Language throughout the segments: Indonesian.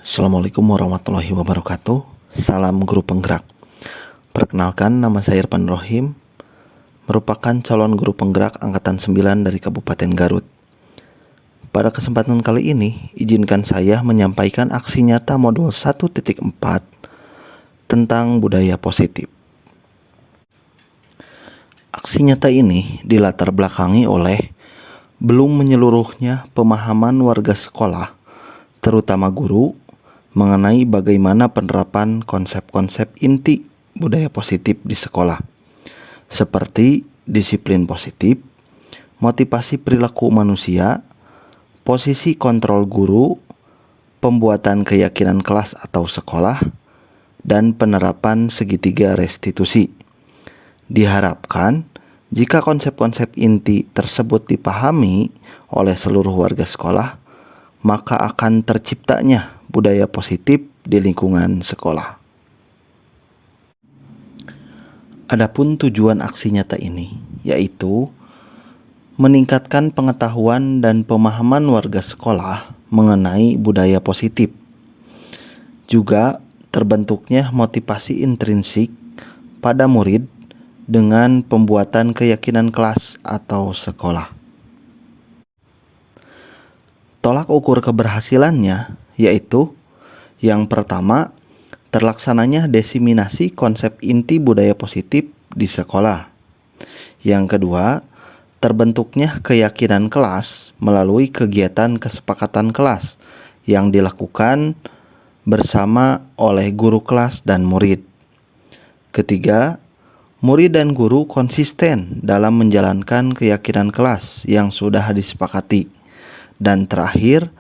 Assalamualaikum warahmatullahi wabarakatuh. Salam guru penggerak. Perkenalkan, nama saya Irfan Rohim, merupakan calon guru penggerak angkatan 9 dari Kabupaten Garut. Pada kesempatan kali ini, izinkan saya menyampaikan aksi nyata modul 1.4 tentang budaya positif. Aksi nyata ini dilatar belakangi oleh belum menyeluruhnya pemahaman warga sekolah, terutama guru, mengenai bagaimana penerapan konsep-konsep inti budaya positif di sekolah, seperti disiplin positif, motivasi perilaku manusia, posisi kontrol guru, pembuatan keyakinan kelas atau sekolah, dan penerapan segitiga restitusi. Diharapkan, jika konsep-konsep inti tersebut dipahami oleh seluruh warga sekolah, maka akan terciptanya budaya positif di lingkungan sekolah. Adapun tujuan aksi nyata ini, yaitu meningkatkan pengetahuan dan pemahaman warga sekolah mengenai budaya positif. Juga terbentuknya motivasi intrinsik pada murid dengan pembuatan keyakinan kelas atau sekolah. Tolak ukur keberhasilannya yaitu yang pertama, terlaksananya diseminasi konsep inti budaya positif di sekolah. Yang kedua, terbentuknya keyakinan kelas melalui kegiatan kesepakatan kelas yang dilakukan bersama oleh guru kelas dan murid. Ketiga, murid dan guru konsisten dalam menjalankan keyakinan kelas yang sudah disepakati. Dan terakhir,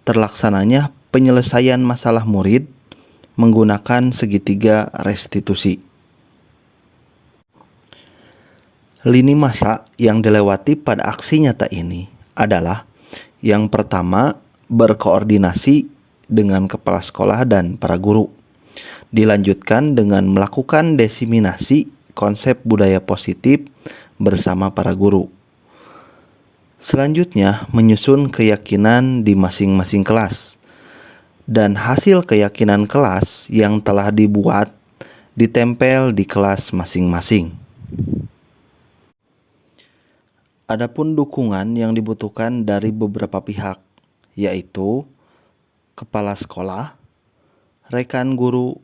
terlaksananya penyelesaian masalah murid menggunakan segitiga restitusi. Lini masa yang dilewati pada aksi nyata ini adalah yang pertama, berkoordinasi dengan kepala sekolah dan para guru. Dilanjutkan dengan melakukan diseminasi konsep budaya positif bersama para guru. Selanjutnya, menyusun keyakinan di masing-masing kelas. Dan hasil keyakinan kelas yang telah dibuat ditempel di kelas masing-masing. Adapun dukungan yang dibutuhkan dari beberapa pihak, yaitu kepala sekolah, rekan guru,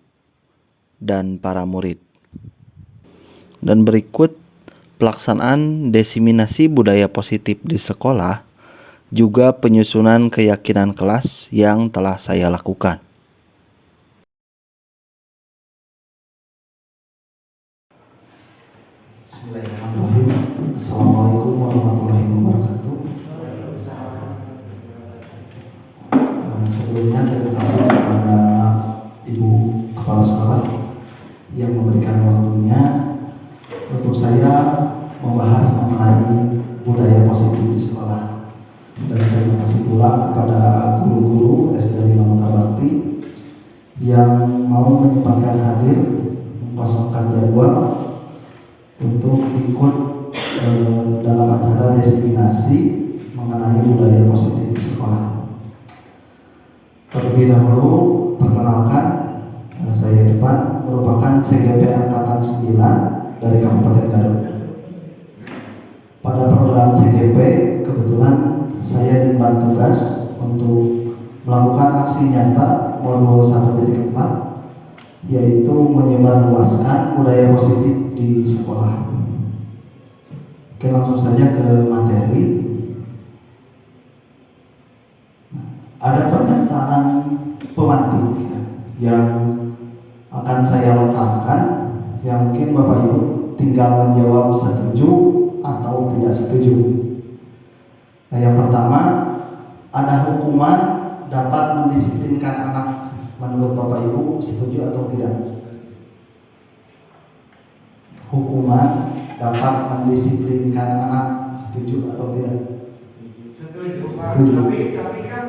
dan para murid. Dan berikut pelaksanaan diseminasi budaya positif di sekolah, juga penyusunan keyakinan kelas yang telah saya lakukan. Bismillahirrahmanirrahim. Assalamualaikum warahmatullahi wabarakatuh. Sebelumnya terima kasih kepada Ibu Kepala Sekolah yang memberikan waktunya untuk saya membahas mengenai budaya positif di sekolah. Dan terima kasih pula kepada guru-guru SD 5 Bakti yang mau menyempatkan hadir mengkosongkan jadwal untuk ikut dalam acara diseminasi mengenai budaya positif di sekolah. Terlebih dahulu, perkenalkan, saya Irfan, merupakan CGP Angkatan 9 dari Kabupaten Garut. Pada program CGP, kebetulan saya diemban tugas untuk melakukan aksi nyata modul 1.4, yaitu menyebarluaskan budaya positif di sekolah. Oke, langsung saja ke materi. Ada pernyataan pemantik yang akan saya lontarkan, yang mungkin Bapak Ibu tinggal menjawab setuju atau tidak setuju. Nah, yang pertama, ada hukuman dapat mendisiplinkan anak. Menurut Bapak Ibu, setuju atau tidak? Hukuman dapat mendisiplinkan anak, setuju atau tidak? Setuju, Pak. Setuju. Tapi kan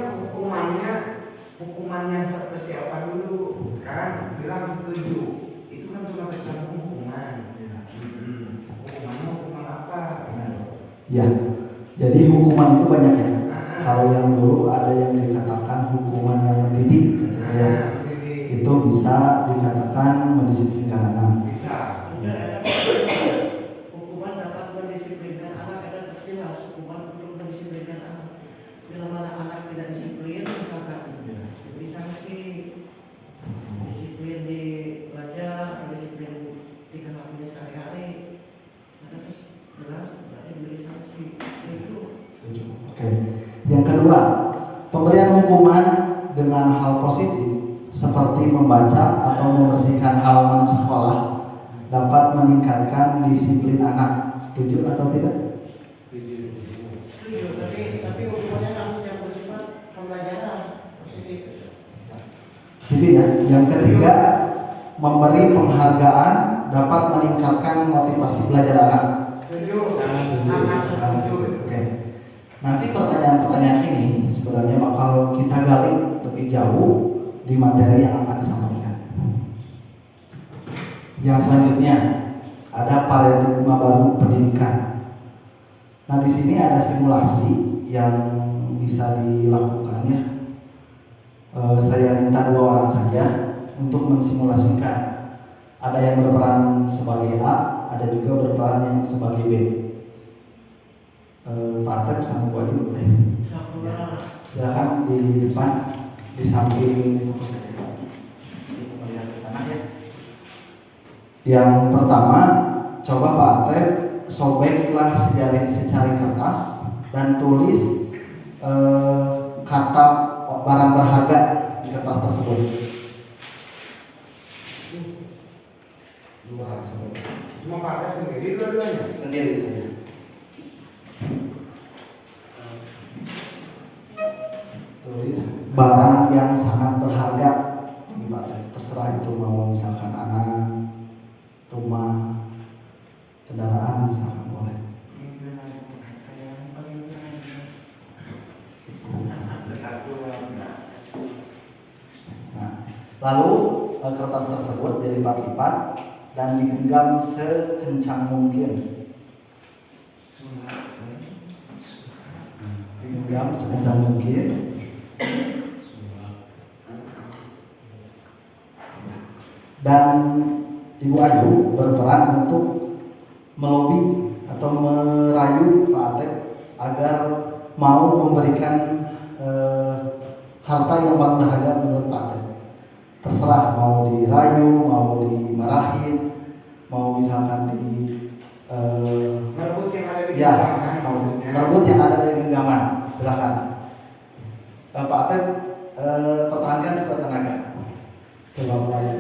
hukumannya seperti apa dulu? Sekarang bilang setuju. Itu kan cuma tergantung hukuman. Hukumannya hukuman apa? Ya, jadi hukuman itu banyak ya. Kalau yang dulu ada yang dikatakan hukuman yang mendidik, ya. Itu bisa dikatakan mendisiplinkan anak. Bisa. Hukuman dapat mendisiplinkan anak, ada jelas hukuman untuk mendisiplinkan anak. Bila mana anak tidak disiplin, misalkan disanksi, disiplin di belajar, disiplin di kehidupannya sehari-hari, ada terus jelas berarti beri sanksi. Setuju. Oke. Yang kedua, pemberian hukuman dengan hal positif seperti membaca atau membersihkan halaman sekolah dapat meningkatkan disiplin anak. Setuju atau tidak? Setuju, tapi hukumannya harus yang bersifat pembelajaran positif. Jadi ya, yang ketiga, memberi penghargaan dapat meningkatkan motivasi belajar anak. Setuju. Sangat setuju. Oke. Nanti pertanyaan-pertanyaan ini sebenarnya bakal kita gali lebih jauh di materi yang akan disampaikan. Yang selanjutnya ada paradigma baru pendidikan. Nah, di sini ada simulasi yang bisa dilakukan ya. Saya minta 2 orang saja untuk mensimulasikan. Ada yang berperan sebagai A, ada juga berperan yang sebagai B. Pak Atep sama Bu Ayu boleh. Ya. Silakan di depan, di samping fokus saja. Melihat ke sana ya. Yang pertama, coba Pak Atep sobeklah secari kertas dan tulis kata barang berharga di kertas tersebut. Dua, Cuma Pak Atep sendiri dua-duanya. sendiri saja. Tulis barang yang sangat berharga bagi Pak Atep. Terserah itu mau misalkan anak, rumah, kendaraan misalkan boleh. Nah, lalu kertas tersebut dilipat-lipat dan digenggam sekencang mungkin. Digenggam sekencang mungkin. Dan Ibu Ayu berperan untuk melobi atau merayu Pak Atep agar mau memberikan harta yang paling berharga menurut Pak Atep. Terserah mau dirayu, mau dimarahin, mau misalkan Merebut yang ada di ya, genggaman maksudnya. merebut yang ada dari genggaman. Silakan. Pak Atep pertahankan sekuat tenaga. Coba Bu Ayu.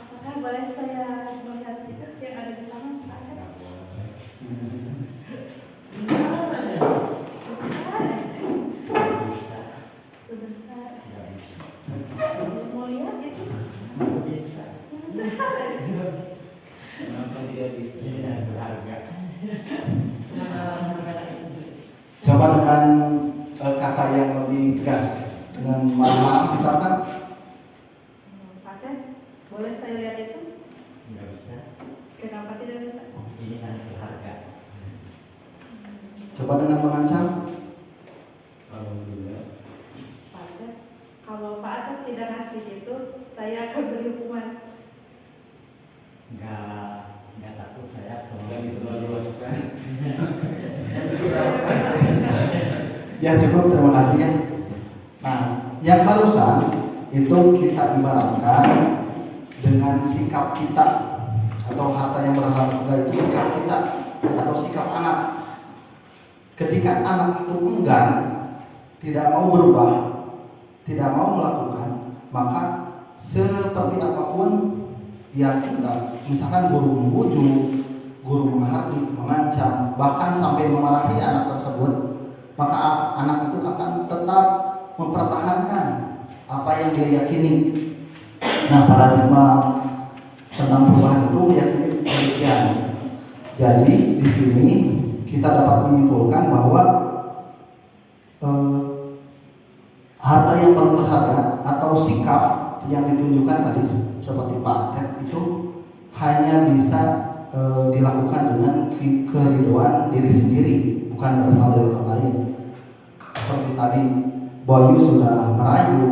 Apakah boleh saya melihat itu yang ada di tangan Pak Atep? Sebentar. Mau lihat itu? Sebentar. Coba dengan kata yang lebih tegas, dengan marah misalkan. Pak Atep, boleh saya lihat itu? Nggak bisa, Kenapa tidak bisa? ini sangat berharga. Coba dengan mengancam. Alhamdulillah. Pak Atep, kalau Pak Atep tidak ngasih itu, saya akan beri hukuman. Nggak takut saya kalau Nggak disebarluaskan. Ya cukup, terima kasih ya. Nah, yang barusan itu kita ibaratkan dengan sikap kita atau harta yang berharga itu sikap kita atau sikap anak. Ketika anak itu enggan, tidak mau berubah, tidak mau melakukan, maka seperti apapun yang kita, misalkan guru membujuk, guru menghardik, mengancam, bahkan sampai memarahi anak tersebut, maka anak itu akan tetap mempertahankan apa yang dia yakini. Nah, paradigma tentang perubahan itu meyakini demikian. Jadi di sini kita dapat menyimpulkan bahwa harta yang paling berharga atau sikap yang ditunjukkan tadi seperti Pak Atep itu hanya bisa dilakukan dengan keridhaan diri sendiri, bukan berasal dari orang lain. Seperti tadi Boyu sudah merayu,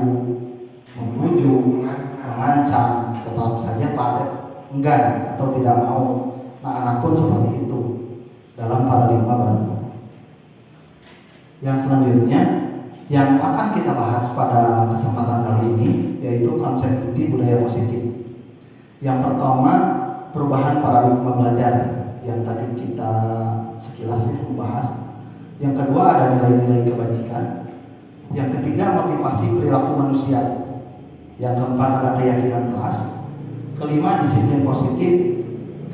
membujuk, mengancam, tetap saja Pak Atep enggan atau tidak mau. Nah, anak pun seperti itu dalam paradigma baru. Yang selanjutnya yang akan kita bahas pada kesempatan kali ini yaitu konsep inti budaya positif. Yang pertama, perubahan paradigma belajar yang tadi kita sekilas membahas. Yang kedua, ada nilai-nilai kebajikan. Yang ketiga, motivasi perilaku manusia. Yang keempat, ada keyakinan kelas. Kelima, disiplin positif.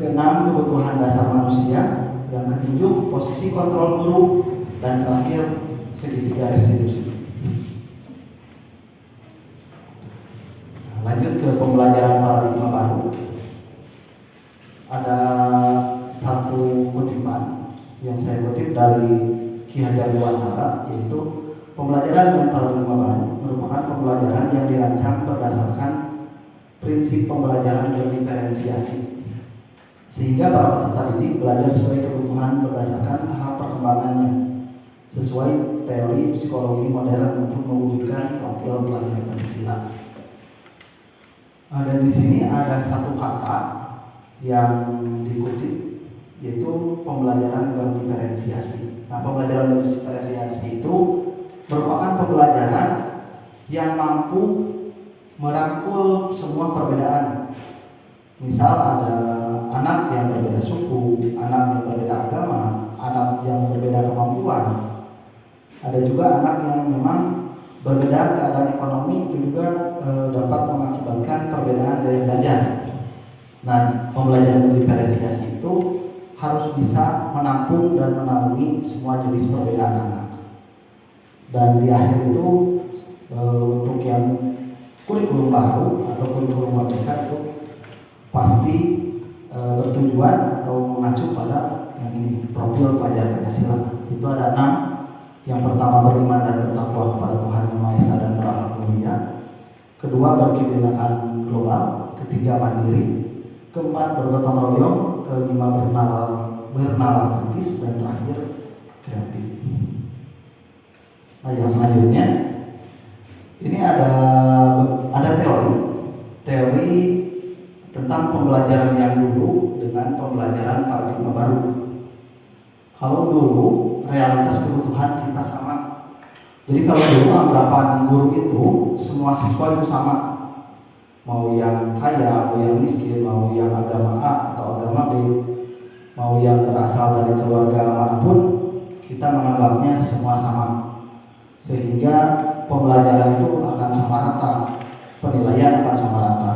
Keenam, kebutuhan dasar manusia. Yang ketujuh, posisi kontrol guru. Dan terakhir, segitiga restitusi. Lanjut ke pembelajaran paradigma baru. Ada satu kutipan yang saya kutip dari Ki Hajar Dewantara, yaitu pembelajaran dengan paradigma baru merupakan pembelajaran yang dirancang berdasarkan prinsip pembelajaran berdiferensiasi, sehingga para peserta didik belajar sesuai kebutuhan berdasarkan tahap perkembangannya, sesuai teori psikologi modern untuk mewujudkan profil pelajar Pancasila. Dan di sini ada satu kata yang dikutip, yaitu pembelajaran berdiferensiasi. Nah, pembelajaran berdiferensiasi itu merupakan pembelajaran yang mampu merangkul semua perbedaan. Misal ada anak yang berbeda suku, anak yang berbeda agama, anak yang berbeda kemampuan. Ada juga anak yang memang berbeda keadaan ekonomi, itu juga dapat mengakibatkan perbedaan gaya belajar. Nah, pembelajaran berdiferensiasi itu harus bisa menampung dan menaungi semua jenis perbedaan anak. Dan di akhir itu untuk yang kurikulum baru atau kurikulum merdeka itu pasti bertujuan atau mengacu pada yang ini, profil pelajar Pancasila. Itu ada 6. Yang pertama, beriman dan bertakwa kepada Tuhan Yang Maha Esa dan berakhlak mulia. Kedua, berkebinekaan global. Ketiga, mandiri. Keempat, bergotong royong. Kelima, bernalar kritis. Dan terakhir, kreatif. Nah, yang selanjutnya ini ada teori tentang pembelajaran yang dulu dengan pembelajaran paradigma baru. Kalau dulu realitas kebutuhan kita sama. Jadi kalau dulu anggapan guru itu semua siswa itu sama. Mau yang kaya, mau yang miskin, mau yang agama A atau agama B, mau yang berasal dari keluarga manapun, kita menganggapnya semua sama. Sehingga pembelajaran itu akan sama rata, penilaian akan sama rata.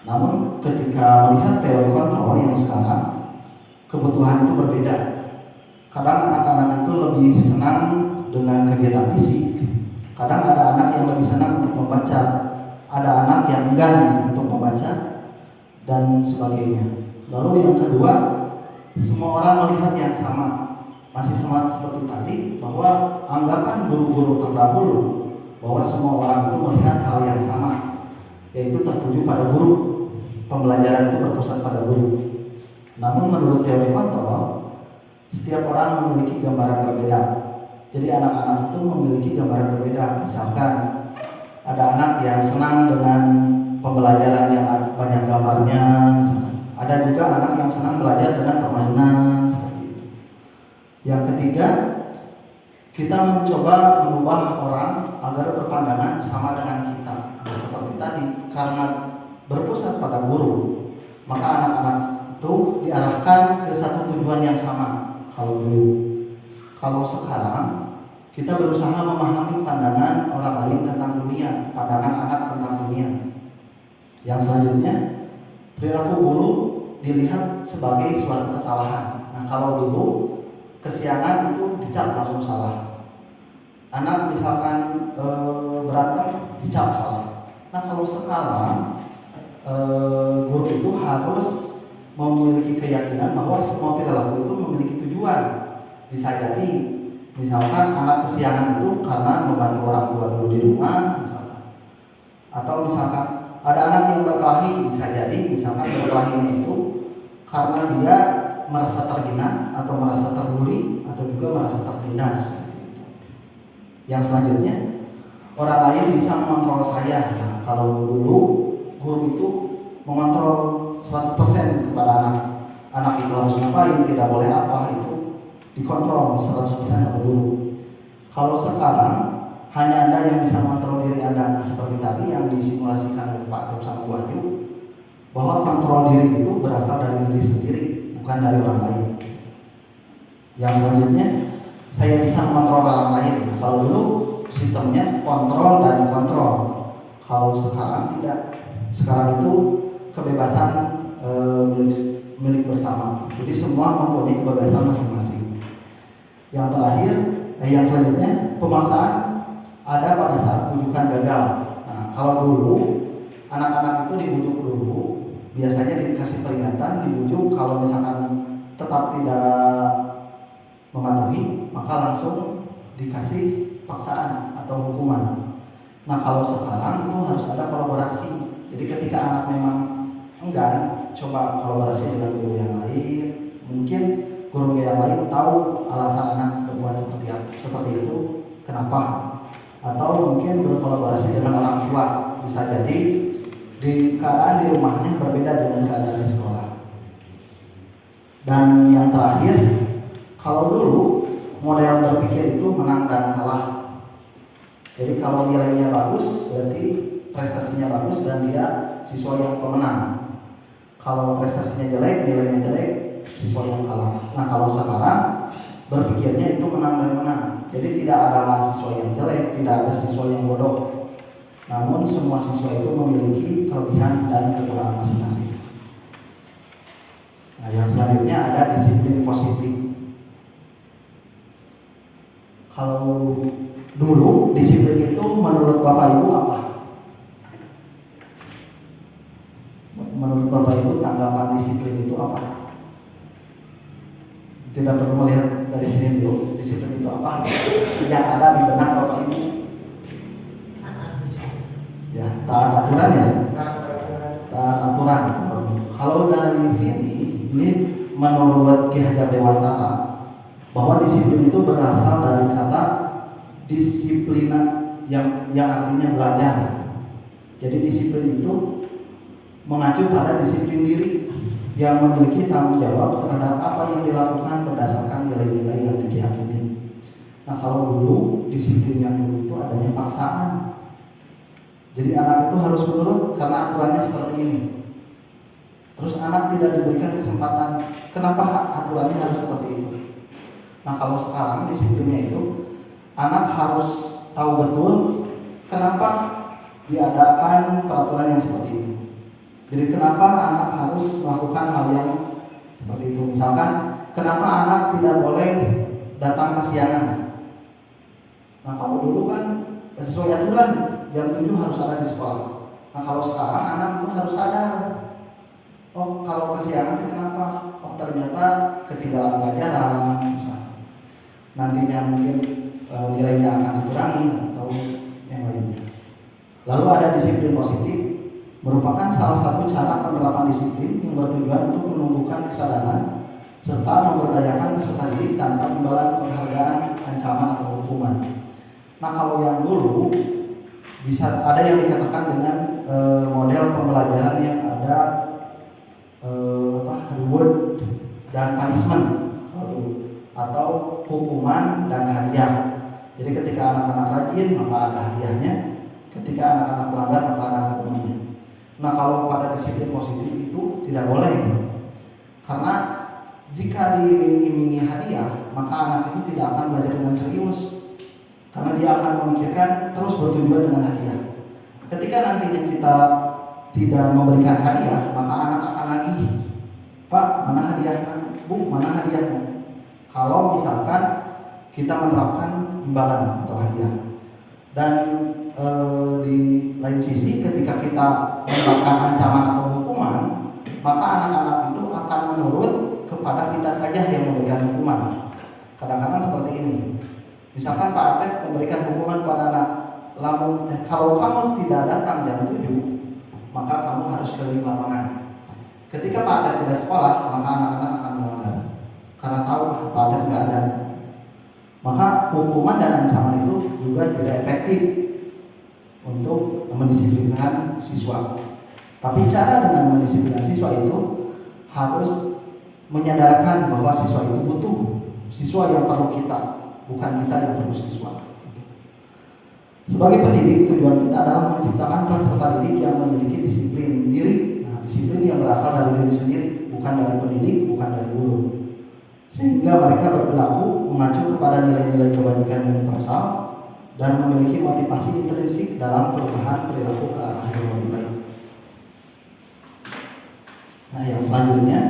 Namun ketika melihat teori kontrol yang sekarang, kebutuhan itu berbeda. Kadang anak-anak itu lebih senang dengan kegiatan fisik. Kadang ada anak yang lebih senang untuk membaca, ada anak yang enggan untuk membaca, dan sebagainya. Lalu yang kedua, semua orang melihat yang sama. Masih sama seperti tadi, bahwa anggapan guru-guru terdahulu bahwa semua orang itu melihat hal yang sama, yaitu tertuju pada guru. Pembelajaran itu berpusat pada guru. Namun menurut teori kontrol, setiap orang memiliki gambaran berbeda. Jadi anak-anak itu memiliki gambaran berbeda. Misalkan ada anak yang senang dengan pembelajaran yang banyak gambarnya, misalkan. Ada juga anak yang senang belajar dengan permainan, seperti itu. Yang ketiga, kita mencoba mengubah orang agar berpandangan sama dengan kita. Nah, seperti tadi, karena berpusat pada guru, maka anak-anak itu diarahkan ke satu tujuan yang sama. Kalau sekarang kita berusaha memahami pandangan orang lain tentang dunia, pandangan anak tentang dunia. Yang selanjutnya, perilaku guru dilihat sebagai suatu kesalahan. Nah, kalau dulu kesiangan itu dicap langsung salah. Anak misalkan berantem dicap salah. Nah, kalau sekarang guru itu harus memiliki keyakinan bahwa semua perilaku itu memiliki tujuan. Bisa jadi misalkan anak kesiangan itu karena membantu orang tua dulu di rumah, misalkan. Atau misalkan ada anak yang berkelahi, bisa jadi misalkan berkelahinya itu karena dia merasa terhina atau merasa terbuli atau juga merasa tertindas. Yang selanjutnya, orang lain bisa mengontrol saya. Nah, kalau dulu guru itu mengontrol 100% kepada anak. Anak itu harus ngapain, tidak boleh apa, itu dikontrol 100% oleh guru. Kalau sekarang hanya Anda yang bisa mengontrol diri Anda. Nah, seperti tadi yang disimulasikan oleh Pak Tim sama Bu Ayu, bahwa kontrol diri itu berasal dari diri sendiri, bukan dari orang lain. Yang selanjutnya, saya bisa mengontrol orang lain. Nah, kalau dulu sistemnya kontrol dan dikontrol. Kalau sekarang tidak. Sekarang itu kebebasan milik bersama. Jadi semua mempunyai kebebasan masing-masing. Yang terakhir, yang selanjutnya, pemaksaan ada pada saat bujukan gagal. Nah, kalau dulu anak-anak itu dibujuk dulu, biasanya dikasih peringatan, dibujuk. Kalau misalkan tetap tidak mematuhi, maka langsung dikasih paksaan atau hukuman. Nah, kalau sekarang itu harus ada kolaborasi. Jadi ketika anak memang enggan, coba kolaborasi dengan guru yang lain. Mungkin guru yang lain tahu alasan anak berbuat seperti itu, kenapa? Atau mungkin berkolaborasi dengan orang tua. Bisa jadi di keadaan di rumahnya berbeda dengan keadaan di sekolah. Dan yang terakhir, kalau dulu model berpikir itu menang dan kalah. Jadi kalau nilainya bagus, berarti prestasinya bagus dan dia siswa yang pemenang. Kalau prestasinya jelek, nilainya jelek, siswa yang kalah. Nah, kalau sekarang berpikirnya itu menang dan menang. Jadi tidak ada siswa yang jelek, tidak ada siswa yang bodoh. Namun semua siswa itu memiliki kelebihan dan kekurangan masing-masing. Nah, yang selanjutnya ada disiplin positif. Kalau dulu disiplin itu menurut Bapak Ibu apa? Menurut Bapak Ibu tanggapan disiplin itu apa? Tidak perlu melihat dari sini dulu, disiplin itu apa? Yang ada di benak Bapak Ibu. Ya, taat aturan ya. Taat aturan. Kalau dari sini, ini menurut Ki Hajar Dewantara, bahwa disiplin itu berasal dari kata disiplina yang artinya belajar. Jadi disiplin itu mengacu pada disiplin diri yang memiliki tanggung jawab terhadap apa yang dilakukan berdasarkan nilai-nilai yang diyakini. Nah, kalau dulu disiplin yang dulu itu adanya paksaan. Jadi anak itu harus menurut karena aturannya seperti ini. Terus anak tidak diberikan kesempatan, kenapa aturannya harus seperti itu? Nah, kalau sekarang disiplinnya itu anak harus tahu betul kenapa diadakan peraturan yang seperti itu. Jadi kenapa anak harus melakukan hal yang seperti itu. Misalkan kenapa anak tidak boleh datang kesiangan. Nah, kalau dulu kan sesuai aturan jam 7 harus ada di sekolah. Nah, kalau sekarang anak itu harus sadar, oh kalau kesiangan kenapa? Oh ternyata ketinggalan pelajaran misalnya. Nantinya mungkin nilainya akan dikurangi atau yang lainnya. Lalu ada disiplin positif, merupakan salah satu cara penerapan disiplin yang bertujuan untuk menumbuhkan kesadaran serta memberdayakan peserta didik tanpa imbalan penghargaan, ancaman atau hukuman. Nah, kalau yang dulu bisa ada yang dikatakan dengan model pembelajaran yang ada reward dan punishment atau hukuman dan hadiah. Jadi ketika anak-anak rajin maka ada hadiahnya, ketika anak-anak melanggar maka ada hukumannya. Nah, kalau pada disiplin positif itu tidak boleh, karena jika diiming-imingi hadiah maka anak itu tidak akan belajar dengan serius, karena dia akan memikirkan terus bertujuan dengan hadiah. Ketika nantinya kita tidak memberikan hadiah maka anak akan lagi, Pak mana hadiahnya, Bu mana hadiahnya. Kalau misalkan kita menerapkan imbalan atau hadiah. Dan di lain sisi ketika kita menerapkan ancaman atau hukuman, maka anak-anak itu akan menurut kepada kita saja yang memberikan hukuman. Kadang-kadang seperti ini. Misalkan Pak Atek memberikan hukuman pada anak, kalau kamu tidak datang jam 7, maka kamu harus keliling lapangan. Ketika Pak Atek tidak sekolah, maka anak-anak akan melanggar. Karena tahu Pak Atek tidak ada. Maka hukuman dan ancaman itu juga tidak efektif. untuk mendisiplinkan siswa. Tapi cara dengan mendisiplinkan siswa itu harus menyadarkan bahwa siswa itu butuh siswa yang perlu kita, bukan kita yang perlu siswa. Sebagai pendidik, tujuan kita adalah menciptakan peserta didik yang memiliki disiplin diri. Nah, disiplin yang berasal dari diri sendiri, bukan dari pendidik, bukan dari guru. Sehingga mereka berperilaku mengacu kepada nilai-nilai kebajikan universal dan memiliki motivasi intrinsik dalam perubahan perilaku ke arah yang lebih baik. Nah, yang selanjutnya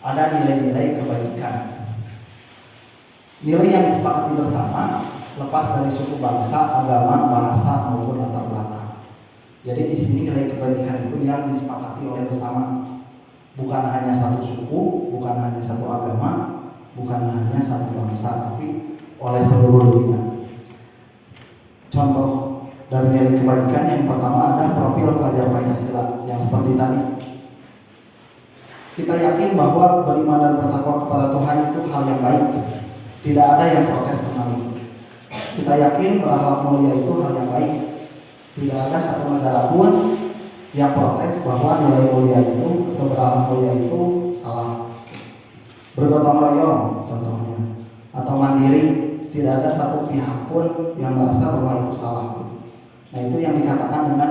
ada nilai-nilai kebajikan. Nilai yang disepakati bersama lepas dari suku bangsa, agama, bahasa maupun latar belakang. Jadi di sini nilai kebajikan itu yang disepakati oleh bersama, bukan hanya satu suku, bukan hanya satu agama, bukan hanya satu bangsa, tapi oleh seluruh dunia. Contoh dari nilai kebajikan yang pertama ada profil pelajar Pancasila yang seperti tadi. Kita yakin bahwa beriman dan bertakwa kepada Tuhan itu hal yang baik. Tidak ada yang protes tentang itu. Kita yakin berakhlak mulia itu hal yang baik. Tidak ada satu negara pun yang protes bahwa nilai mulia itu atau berakhlak mulia itu salah. Bergotong royong contohnya, atau mandiri, tidak ada satu pihak pun yang merasa bahwa itu salah. Nah, itu yang dikatakan dengan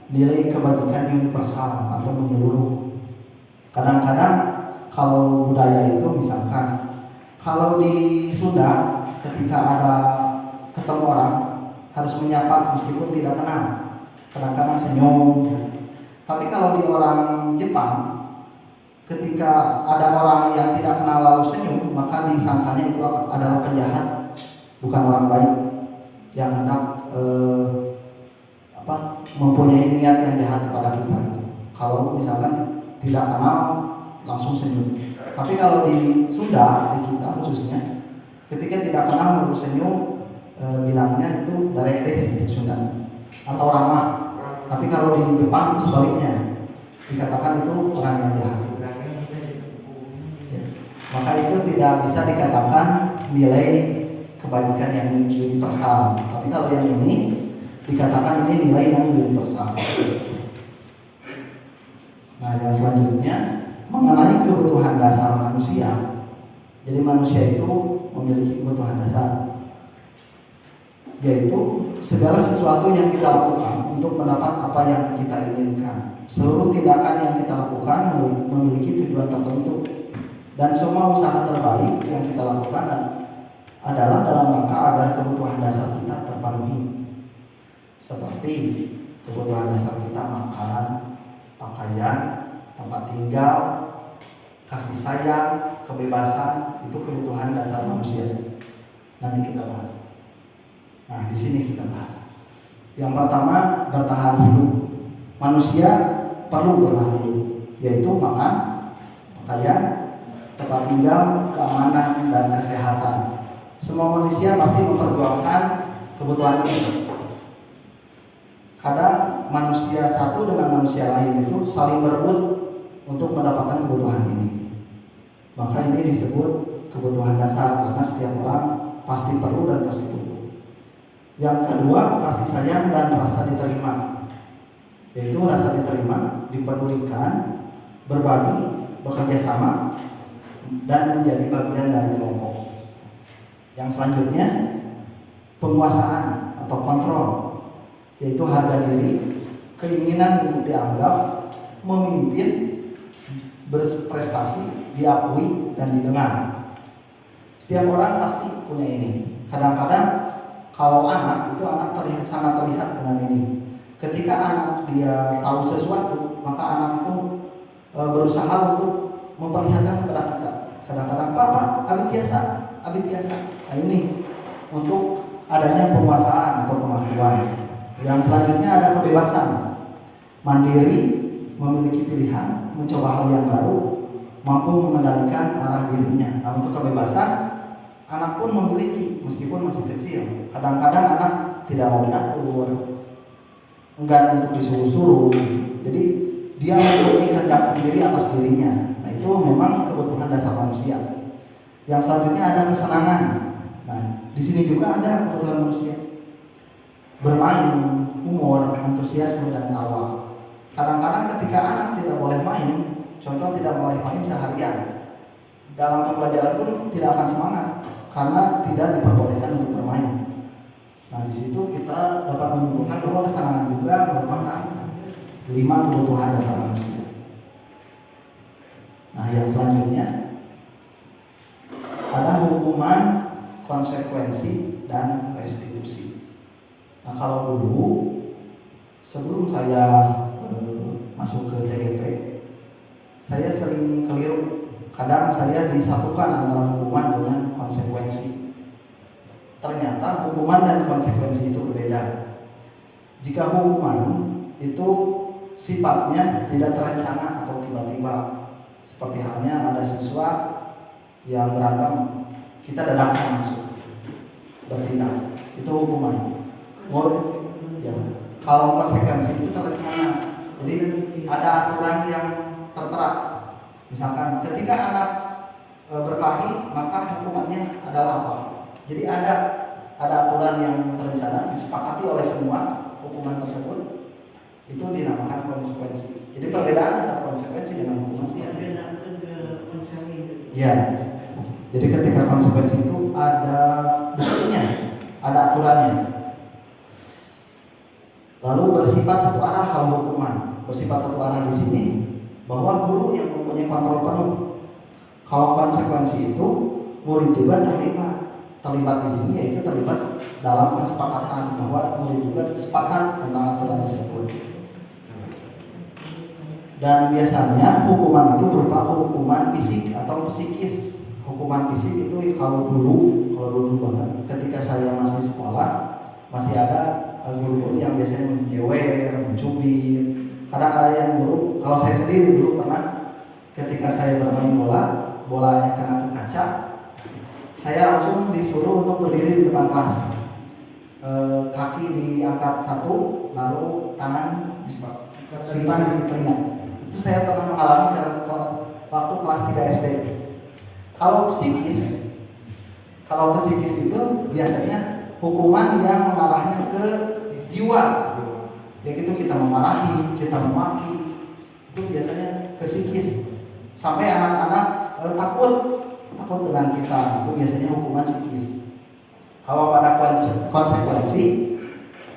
nilai kebajikan universal atau menyeluruh. Kadang-kadang kalau budaya itu misalkan, kalau di Sunda ketika ada ketemu orang harus menyapa meskipun tidak kenal, kadang-kadang senyum. Tapi kalau di orang Jepang, ketika ada orang yang tidak kenal lalu senyum, maka disangkanya itu adalah penjahat, bukan orang baik yang hendak mempunyai niat yang jahat kepada kita. Kalau misalkan tidak kenal langsung senyum. Tapi kalau di Sunda, di kita khususnya, ketika tidak kenal lalu senyum, bilangnya itu darete di Sunda atau ramah. Tapi kalau di Jepang itu sebaliknya, dikatakan itu orang yang jahat. Ya. Maka itu tidak bisa dikatakan nilai kebajikan yang universal. Tapi kalau yang ini dikatakan ini nilai yang universal. Nah, yang selanjutnya mengenai kebutuhan dasar manusia. Jadi manusia itu memiliki kebutuhan dasar, yaitu segala sesuatu yang kita lakukan untuk mendapat apa yang kita inginkan. Seluruh tindakan yang kita lakukan memiliki tujuan tertentu, dan semua usaha terbaik yang kita lakukan adalah dalam rangka agar kebutuhan dasar kita terpenuhi. Seperti kebutuhan dasar kita makan, pakaian, tempat tinggal, kasih sayang, kebebasan, itu kebutuhan dasar manusia. Nanti kita bahas. Nah, di sini kita bahas. Yang pertama, bertahan hidup. Manusia perlu bertahan hidup, yaitu makan, pakaian, tempat tinggal, keamanan, dan kesehatan. Semua manusia pasti memperjuangkan kebutuhan ini. Kadang manusia satu dengan manusia lain itu saling berebut untuk mendapatkan kebutuhan ini. Maka ini disebut kebutuhan dasar, karena setiap orang pasti perlu dan pasti butuh. Yang kedua, kasih sayang dan rasa diterima, yaitu rasa diterima, dipedulikan, berbagi, bekerja sama, dan menjadi bagian dari kelompok. Yang selanjutnya, penguasaan atau kontrol, yaitu harga diri, keinginan untuk dianggap, memimpin, berprestasi, diakui, dan didengar. Setiap orang pasti punya ini. Kadang-kadang kalau anak itu sangat terlihat dengan ini. Ketika anak dia tahu sesuatu, maka anak itu berusaha untuk memperlihatkan kepada kita. Kadang-kadang, Papa, abi biasa. Nah, ini untuk adanya penguasaan atau pengakuan. Yang selanjutnya ada kebebasan, mandiri, memiliki pilihan, mencoba hal yang baru, mampu mengendalikan arah dirinya. Nah, untuk kebebasan, anak pun memiliki meskipun masih kecil. Kadang-kadang anak tidak mau diatur, enggan untuk disuruh-suruh. Jadi dia mempunyai kehendak sendiri atas dirinya. Nah, itu memang kebutuhan dasar manusia. Yang selanjutnya ada kesenangan. Nah, di sini juga ada kebutuhan manusia. Bermain, humor, antusiasme, dan tawa. Kadang-kadang ketika anak tidak boleh main, contoh tidak boleh main seharian, dalam pembelajaran pun tidak akan semangat karena tidak diperbolehkan untuk bermain. Nah, di situ kita dapat menyimpulkan bahwa kesenangan juga merupakan 5 kebutuhan dasar manusia. Nah, yang selanjutnya ada hukuman, konsekuensi, dan restitusi. Nah, kalau dulu sebelum saya masuk ke CGP, saya sering keliru. Kadang saya disatukan antara hukuman dengan konsekuensi. Ternyata hukuman dan konsekuensi itu berbeda. Jika hukuman itu sifatnya tidak terencana atau tiba-tiba, seperti halnya ada siswa yang berantem, kita dadakan masuk bertindak, itu hukuman. Ya. Kalau konsekuensi itu terencana, jadi ada aturan yang tertera. Misalkan ketika anak berkelahi, maka hukumannya adalah apa? Jadi ada aturan yang terencana, disepakati oleh semua. Hukuman tersebut itu dinamakan konsekuensi. Jadi perbedaan antara konsekuensi dengan hukuman seperti itu. Ya. Jadi ketika konsekuensi itu ada buktinya, ada aturannya. Lalu bersifat satu arah kalau hukuman. Bersifat satu arah di sini bahwa guru yang mempunyai kontrol penuh. Kalau konsekuensi itu murid juga terlibat di sini, yaitu terlibat dalam kesepakatan bahwa murid juga sepakat tentang aturan tersebut. Dan biasanya hukuman itu berupa hukuman fisik atau psikis. Hukuman fisik itu kalau dulu banget, ketika saya masih sekolah, masih ada guru-guru yang biasanya menjewer, mencubit. Kadang ada yang guru, kalau saya sendiri dulu pernah, ketika saya bermain bolanya kena ke kaca, saya langsung disuruh untuk berdiri di depan kelas. Kaki diangkat satu, lalu tangan disimpan di telinga. Itu saya pernah mengalami waktu kelas 3 SD. Kalau psikis itu biasanya hukuman yang mengarahnya ke jiwa. Yaitu kita memarahi, kita memaki, itu biasanya ke psikis. Sampai anak-anak takut dengan kita, itu biasanya hukuman psikis. Kalau pada konsekuensi,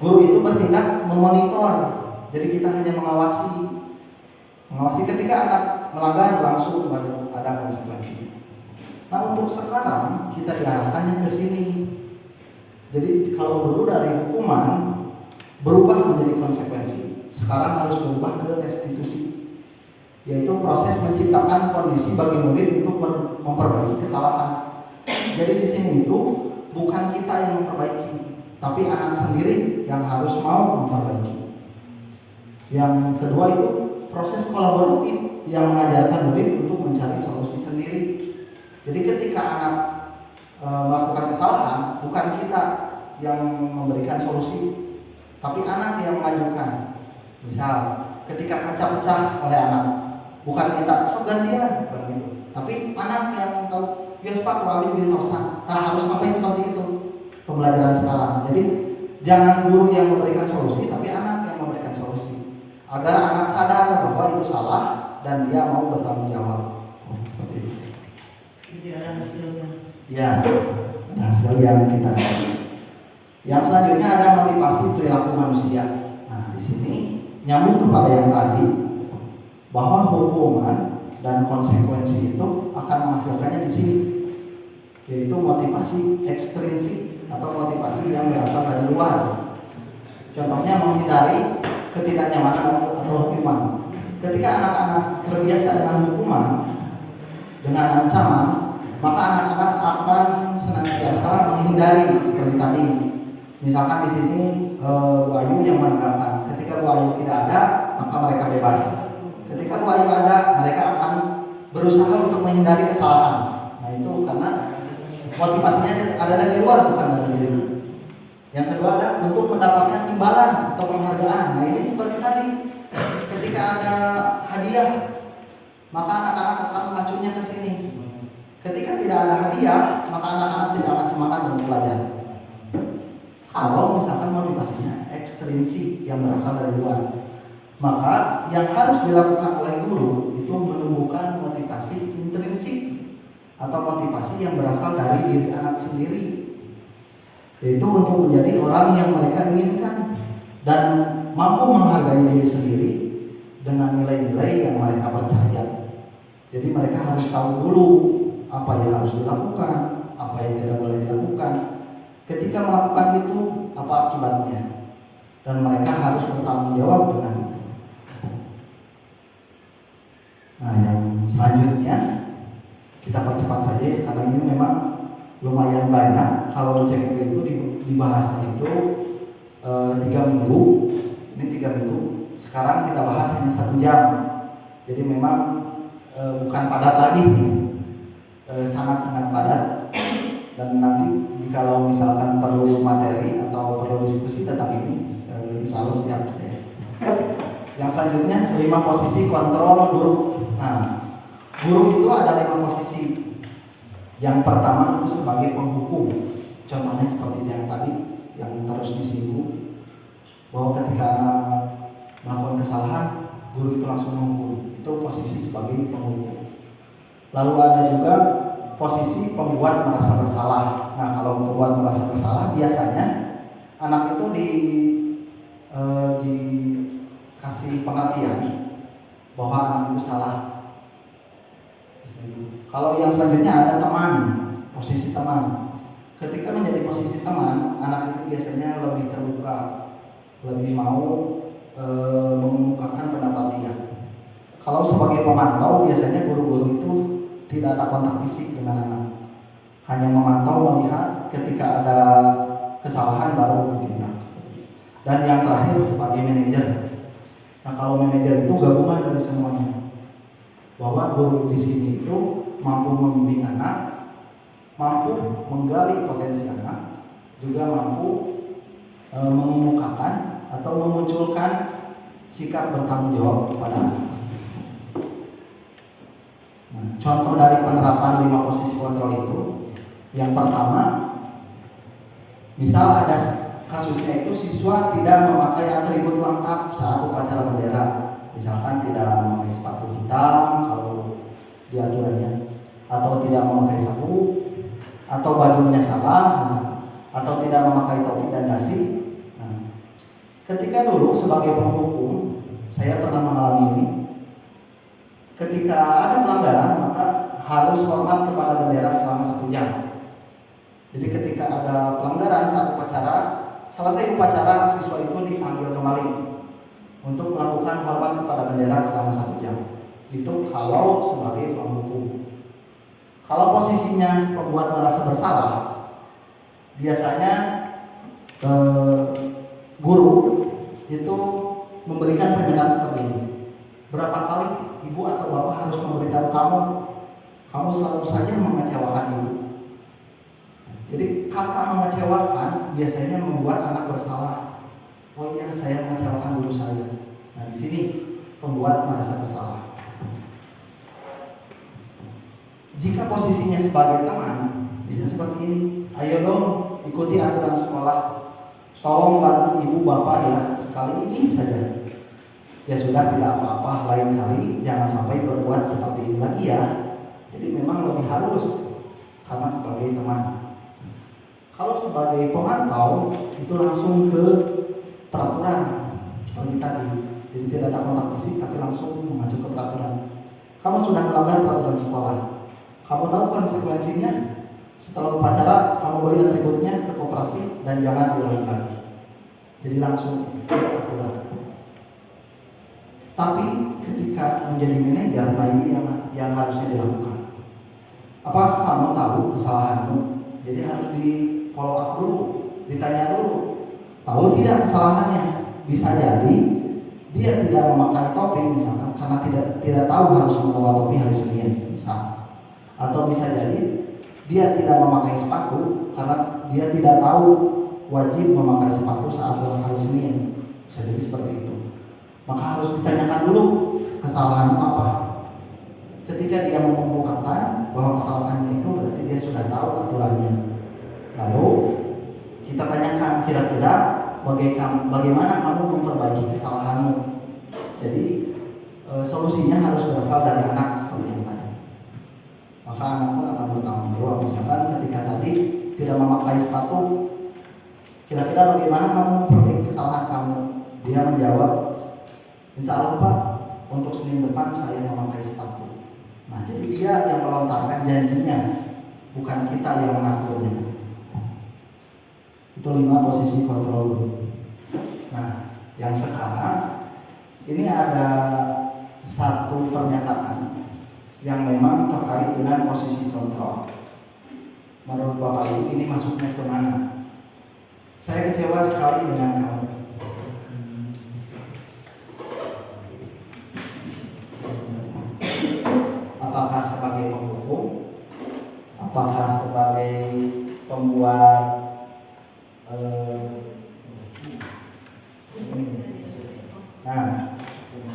guru itu bertindak memonitor. Jadi kita hanya mengawasi ketika anak melanggar, langsung baru ada konsekuensi. Nah, untuk sekarang kita diarahkannya ke sini. Jadi kalau dulu dari hukuman berubah menjadi konsekuensi, sekarang harus berubah ke restitusi, yaitu proses menciptakan kondisi bagi murid untuk memperbaiki kesalahan. Jadi di sini itu bukan kita yang memperbaiki, tapi anak sendiri yang harus mau memperbaiki. Yang kedua itu proses kolaboratif yang mengajarkan murid untuk mencari solusi sendiri. Jadi ketika anak melakukan kesalahan, bukan kita yang memberikan solusi, tapi anak yang mengajukan. Misal ketika kaca pecah oleh anak, bukan kita sok gantian, bukan gitu, tapi anak yang tahu, bias pak kami bikin tosan. Nah, harus sampai seperti itu pembelajaran sekarang. Jadi jangan guru yang memberikan solusi, tapi anak yang memberikan solusi, agar anak sadar bahwa itu salah dan dia mau bertanggung jawab. Seperti itu. Jadi ada hasilnya. Ya, ada hasil yang kita dapat. Yang selanjutnya ada motivasi perilaku manusia. Nah, di sini nyambung kepada yang tadi, bahwa hukuman dan konsekuensi itu akan menghasilkannya di sini, yaitu motivasi ekstrinsik atau motivasi yang berasal dari luar. Contohnya menghindari ketidaknyamanan atau hukuman. Ketika anak-anak terbiasa dengan hukuman, dengan ancaman, maka anak-anak akan senantiasa menghindari seperti tadi. Misalkan di sini Bu Ayu yang menegakkan, ketika Bu Ayu tidak ada, maka mereka bebas. Ketika Bu Ayu ada, mereka akan berusaha untuk menghindari kesalahan. Nah, itu karena motivasinya ada dari luar, bukan dari diri. Yang kedua ada untuk mendapatkan imbalan atau penghargaan. Nah, ini seperti tadi, ketika ada hadiah, maka anak-anak akan mengacunya ke sini. Ketika tidak ada hadiah, maka anak-anak tidak akan semangat untuk belajar. Kalau misalkan motivasinya ekstrinsik yang berasal dari luar, maka yang harus dilakukan oleh guru itu menumbuhkan motivasi intrinsik atau motivasi yang berasal dari diri anak sendiri, yaitu untuk menjadi orang yang mereka inginkan dan mampu menghargai diri sendiri dengan nilai-nilai yang mereka percaya. Jadi mereka harus tahu dulu apa yang harus dilakukan, apa yang tidak boleh dilakukan. Ketika melakukan itu, apa akibatnya? Dan mereka harus bertanggung jawab dengan itu. Nah, yang selanjutnya kita percepat saja karena ini memang lumayan banyak. Kalau di CKP itu dibahasnya itu 3 minggu. Ini 3 minggu. Sekarang kita bahas hanya 1 jam. Jadi memang bukan padat lagi, sangat-sangat padat. Dan nanti jikalau misalkan perlu materi atau perlu diskusi tentang ini, insya Allah siap ya. Yang selanjutnya 5 posisi kontrol guru. Nah, guru itu ada 5 posisi. Yang pertama itu sebagai penghukum. Contohnya seperti yang tadi yang terus disinggung, bahwa ketika anak melakukan kesalahan, guru itu langsung menghukum. Itu posisi sebagai penghukum. Lalu ada juga posisi pembuat merasa bersalah. Nah, kalau pembuat merasa bersalah biasanya anak itu dikasih pengertian bahwa anak itu salah. Kalau yang selanjutnya ada teman, posisi teman. Ketika menjadi posisi teman, anak itu biasanya lebih terbuka, lebih mau mengemukakan pendapat dia. Kalau sebagai pemantau, biasanya guru-guru itu tidak ada kontak fisik dengan anak, hanya memantau, melihat ketika ada kesalahan baru ditindak. Dan yang terakhir sebagai manajer. Nah, kalau manajer itu gabungan dari semuanya, bahwa guru di sini itu mampu membimbing anak, mampu menggali potensi anak, juga mampu mengemukakan atau memunculkan sikap bertanggung jawab kepada anak. Nah, contoh dari penerapan 5 posisi kontrol itu, yang pertama, misal ada kasusnya itu siswa tidak memakai atribut lengkap saat upacara bendera, misalkan tidak memakai sepatu hitam kalau di aturannya, atau tidak memakai sabuk, atau bajunya salah, atau tidak memakai topi dan dasi. Nah, ketika dulu sebagai penghukum, saya pernah mengalami ini. Ketika ada pelanggaran, maka harus hormat kepada bendera selama 1 jam. Jadi ketika ada pelanggaran saat upacara, selesai upacara, siswa itu dipanggil kembali untuk melakukan hormat kepada bendera selama 1 jam. Itu kalau sebagai penghukum. Kalau posisinya pembuat merasa bersalah, biasanya guru itu memberikan pernyataan seperti ini. Berapa kali ibu atau bapak harus memberitahu kamu selalu saja mengecewakan ibu. Jadi kata mengecewakan biasanya membuat anak bersalah. Oh iya, saya mengecewakan guru saya. Nah, di sini pembuat merasa bersalah. Jika posisinya sebagai teman, bisa seperti ini. Ayo dong, ikuti aturan sekolah. Tolong bantu ibu bapak ya, sekali ini saja. Ya sudah, tidak apa-apa, lain kali jangan sampai berbuat seperti ini lagi ya. Jadi memang lebih halus karena sebagai teman. Kalau sebagai pemantau itu langsung ke peraturan seperti tadi. Jadi tidak ada kontak fisik tapi langsung mengacu ke peraturan. Kamu sudah melanggar peraturan sekolah. Kamu tahu konsekuensinya. Setelah upacara kamu beri atributnya ke koperasi dan jangan diulangi lagi. Jadi langsung ke aturan. Tapi ketika menjadi manajer, nah ini yang harusnya dilakukan. Apakah kamu tahu kesalahanmu? Jadi harus di follow up dulu, ditanya dulu. Tahu tidak kesalahannya? Bisa jadi dia tidak memakai topi misalkan karena tidak tahu harus membawa topi hari Senin misal. Atau bisa jadi dia tidak memakai sepatu karena dia tidak tahu wajib memakai sepatu saat hari Senin. Bisa jadi seperti itu. Maka harus ditanyakan dulu kesalahanmu apa. Ketika dia mengemukakan bahwa kesalahannya itu berarti dia sudah tahu aturannya. Lalu kita tanyakan kira-kira bagaimana kamu memperbaiki kesalahanmu. Jadi solusinya harus berasal dari anak seperti yang tadi. Maka anak pun akan bertanggung jawab. Misalkan ketika tadi tidak memakai sepatu, kira-kira bagaimana kamu memperbaiki kesalahan kamu? Dia menjawab, insya Allah Pak, untuk Senin depan saya memakai sepatu. Nah, jadi dia yang melontarkan janjinya, bukan kita yang mengaturnya. Itu 5 posisi kontrol guru. Nah, yang sekarang ini ada satu pernyataan yang memang terkait dengan posisi kontrol. Menurut Bapak Ibu ini masuknya ke mana? Saya kecewa sekali dengan kamu. Apakah sebagai penghukum? Apakah sebagai pembuat nah,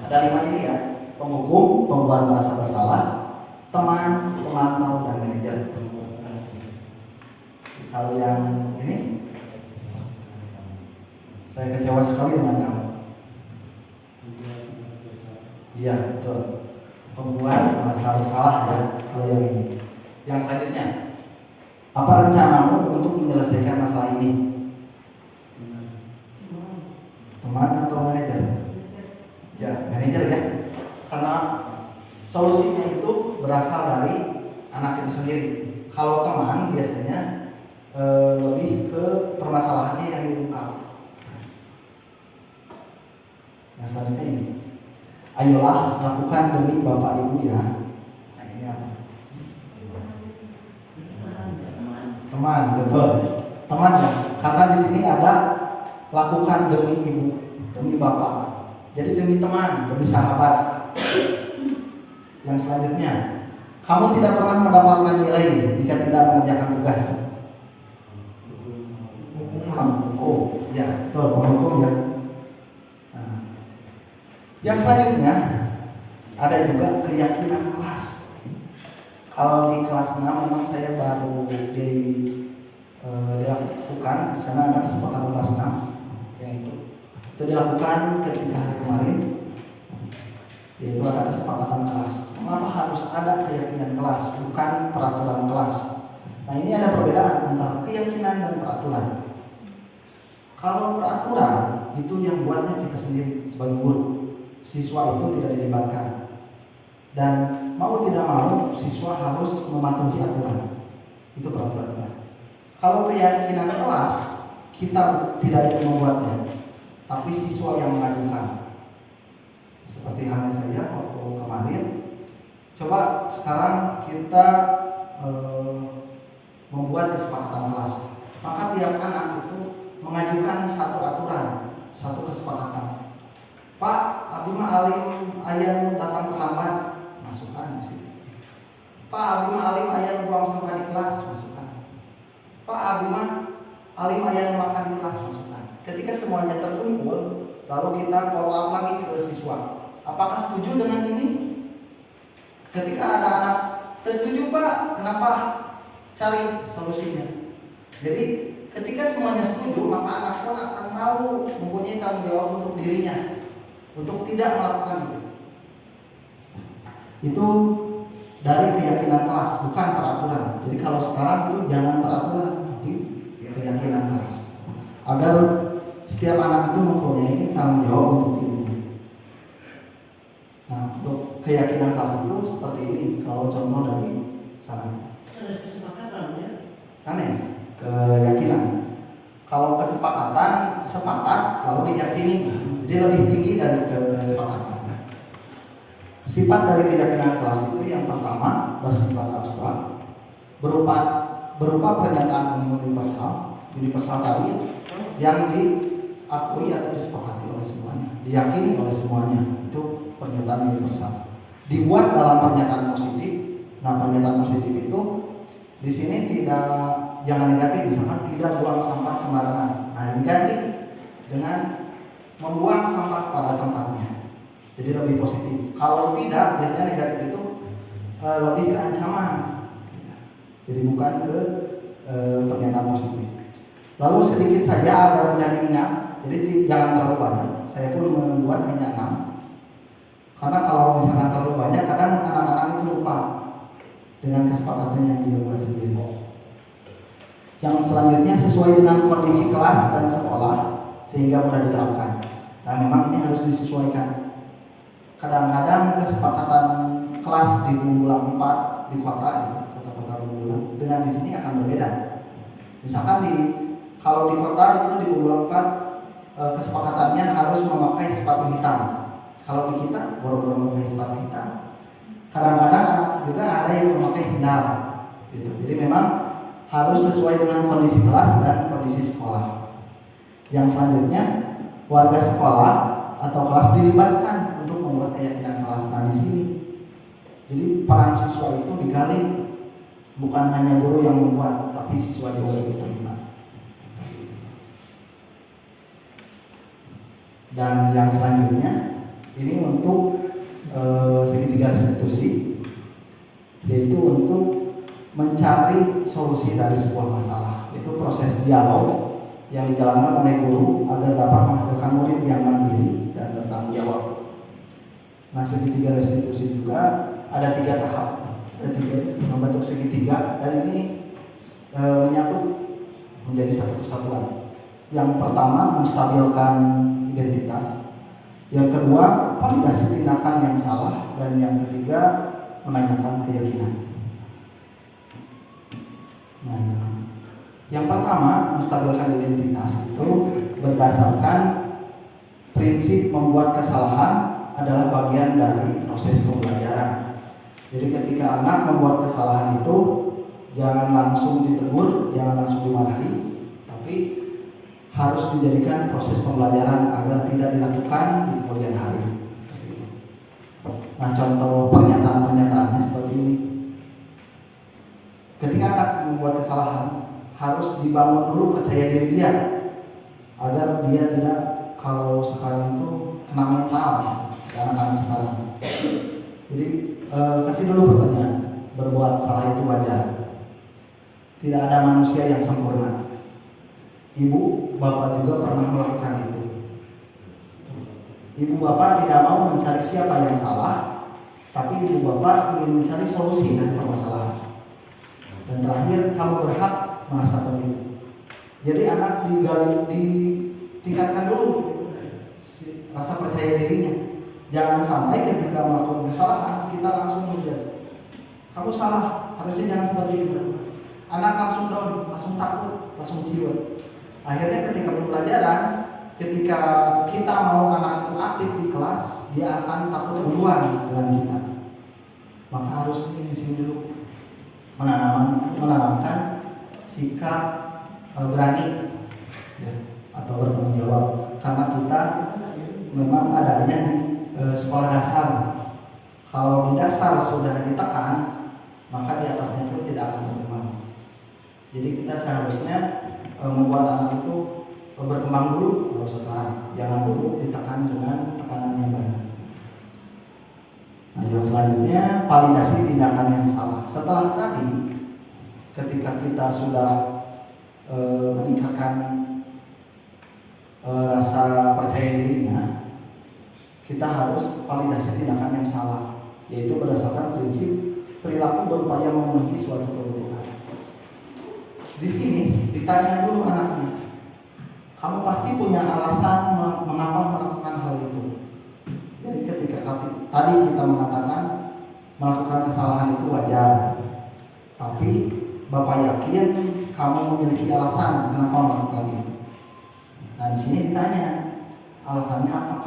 ada 5 ini ya: penghukum, pembuat merasa bersalah, teman, pemantau, dan manajer. Kalau yang ini, saya kecewa sekali dengan kamu. Iya, betul. Pembuat merasa bersalah ya. Kalau yang ini, yang selanjutnya, apa rencanamu untuk menyelesaikan masalah ini? Teman atau manajer? Ya, manajer ya. Karena solusinya itu berasal dari anak itu sendiri. Kalau teman biasanya lebih ke permasalahannya yang diungkap. Nah, selanjutnya ini, ayolah lakukan demi Bapak Ibu ya. Nah, ini apa? Teman, betul. Teman ya. Karena di sini ada lakukan demi ibu, demi bapak. Jadi demi teman, demi sahabat. Yang selanjutnya, kamu tidak pernah mendapatkan nilai jika tidak mengerjakan tugas. Penghukum, ya, betul, penghukum ya. Nah, yang selanjutnya ada juga keyakinan kelas. Kalau di kelas 6 memang saya baru dilakukan. Di sana ada kesepakatan kelas 6, yaitu itu dilakukan ketika hari kemarin, yaitu ada kesepakatan kelas. Kenapa harus ada keyakinan kelas, bukan peraturan kelas? Nah, ini ada perbedaan antara keyakinan dan peraturan. Kalau peraturan itu yang buatnya kita sendiri sebagai guru, siswa itu tidak dilibatkan, dan mau tidak mau siswa harus mematuhi aturan. Itu peraturannya. Kalau keyakinan kelas, kita tidak membuatnya, tapi siswa yang mengajukan. Seperti halnya saja waktu kemarin. Coba sekarang kita membuat kesepakatan kelas. Maka tiap anak itu mengajukan satu aturan, satu kesepakatan. Pak, Abi mah alim ayam datang terlambat, masukkan di sini. Pak, Abi mah alim ayam buang sampah di kelas, masukkan. Pak, Abi mah alim ayam makan di kelas, masukkan. Ketika semuanya terkumpul, lalu kita follow up lagi ke siswa. Apakah setuju dengan ini? Ketika ada anak tersetuju, Pak, kenapa? Cari solusinya. Jadi ketika semuanya setuju, maka anak pun akan tahu, mempunyai tanggung jawab untuk dirinya, untuk tidak melakukan itu. Itu dari keyakinan kelas, bukan peraturan. Jadi kalau sekarang itu jangan peraturan, tapi keyakinan kelas. Agar setiap anak itu mempunyai tanggung jawab untuk dirinya. Nah, untuk keyakinan kelas itu seperti ini. Kalau contoh dari sana. Kesepakatan ya. Aneh, keyakinan. Kalau kesepakatan, sepakat. Kalau diyakini, jadi lebih tinggi dari kesepakatan. Sifat dari keyakinan kelas itu yang pertama bersifat abstrak, berupa pernyataan universal tadi yang diakui atau disepakati oleh semuanya, diyakini oleh semuanya. Itu pernyataan universal. Dibuat dalam pernyataan positif. Nah, pernyataan positif itu di sini jangan negatif, misalkan tidak buang sampah sembarangan. Nah, diganti dengan membuang sampah pada tempatnya. Jadi lebih positif. Kalau tidak, biasanya negatif itu lebih ke ancaman. Jadi bukan ke pernyataan positif. Lalu sedikit saja agar mudah diingat, jadi jangan terlalu banyak. Saya pun membuat hanya 6. Karena kalau misalkan terlalu banyak, kadang anak-anak itu lupa dengan kesepakatan yang dia buat sendiri. Yang selanjutnya sesuai dengan kondisi kelas dan sekolah sehingga mudah diterapkan. Nah, memang ini harus disesuaikan. Kadang-kadang kesepakatan kelas di Bumbulang 4 di kota Bumbulang dengan di sini akan berbeda. Misalkan kalau di kota itu di Bumbulang 4 kesepakatannya harus memakai sepatu hitam. Kalau di kita boro-boro memakai sepatu hitam. Kadang-kadang juga ada yang memakai sendal gitu. Jadi memang harus sesuai dengan kondisi kelas dan kondisi sekolah. Yang selanjutnya, warga sekolah atau kelas dilibatkan untuk membuat keyakinan kelas. Nah, di sini jadi peran siswa itu digali, bukan hanya guru yang membuat, tapi siswa juga ikut terlibat. Dan yang selanjutnya ini untuk segitiga restitusi, yaitu untuk mencari solusi dari sebuah masalah. Itu proses dialog yang dijalankan oleh guru agar dapat menghasilkan murid yang mandiri dan bertanggung jawab. Nah, segitiga restitusi juga ada 3 tahap, ada 3 membentuk segitiga, dan ini menyatu menjadi satu kesatuan. Yang pertama, menstabilkan identitas. Yang kedua, validasi tindakan yang salah, dan yang ketiga, menanyakan keyakinan. Nah, yang pertama, menstabilkan identitas itu berdasarkan prinsip membuat kesalahan adalah bagian dari proses pembelajaran. Jadi ketika anak membuat kesalahan itu jangan langsung ditegur, jangan langsung dimarahi, tapi harus dijadikan proses pembelajaran agar tidak dilakukan di kemudian hari. Nah, contoh pernyataan-pernyataannya seperti ini. Ketika anak membuat kesalahan, harus dibangun dulu percaya diri dia agar dia tidak, kalau sekarang itu kena mental sekarang. Jadi kasih dulu pertanyaan, berbuat salah itu wajar. Tidak ada manusia yang sempurna. Ibu, bapak juga pernah melakukan itu. Ibu bapak tidak mau mencari siapa yang salah, tapi ibu bapak ingin mencari solusi dari permasalahan. Dan terakhir, kamu berhak merasakan itu. Jadi anak ditingkatkan dulu rasa percaya dirinya. Jangan sampai ketika melakukan kesalahan kita langsung menjudge. Kamu salah, harusnya jangan seperti itu. Anak langsung down, langsung takut, langsung ciut. Akhirnya ketika pembelajaran, ketika kita mau anak itu aktif di kelas, dia akan takut duluan dengan kita. Maka harus di sini dulu menanamkan sikap berani ya, atau bertanggung jawab, karena kita memang adanya di sekolah dasar. Kalau di dasar sudah ditekan, maka di atasnya pun tidak akan berkembang. Jadi kita seharusnya membuat anak itu berkembang dulu kalau sekarang, jangan dulu ditekan dengan tekanan yang banyak. Nah, yang selanjutnya validasi tindakan yang salah. Setelah tadi, ketika kita sudah meningkatkan rasa percaya dirinya, kita harus validasi tindakan yang salah, yaitu berdasarkan prinsip perilaku berupaya memenuhi suatu kebutuhan. Di sini ditanya dulu anaknya, kamu pasti punya alasan mengapa melakukan hal itu. Jadi ketika tadi kita mengatakan melakukan kesalahan itu wajar, tapi Bapak yakin kamu memiliki alasan kenapa melakukan itu. Nah, di sini ditanya alasannya apa,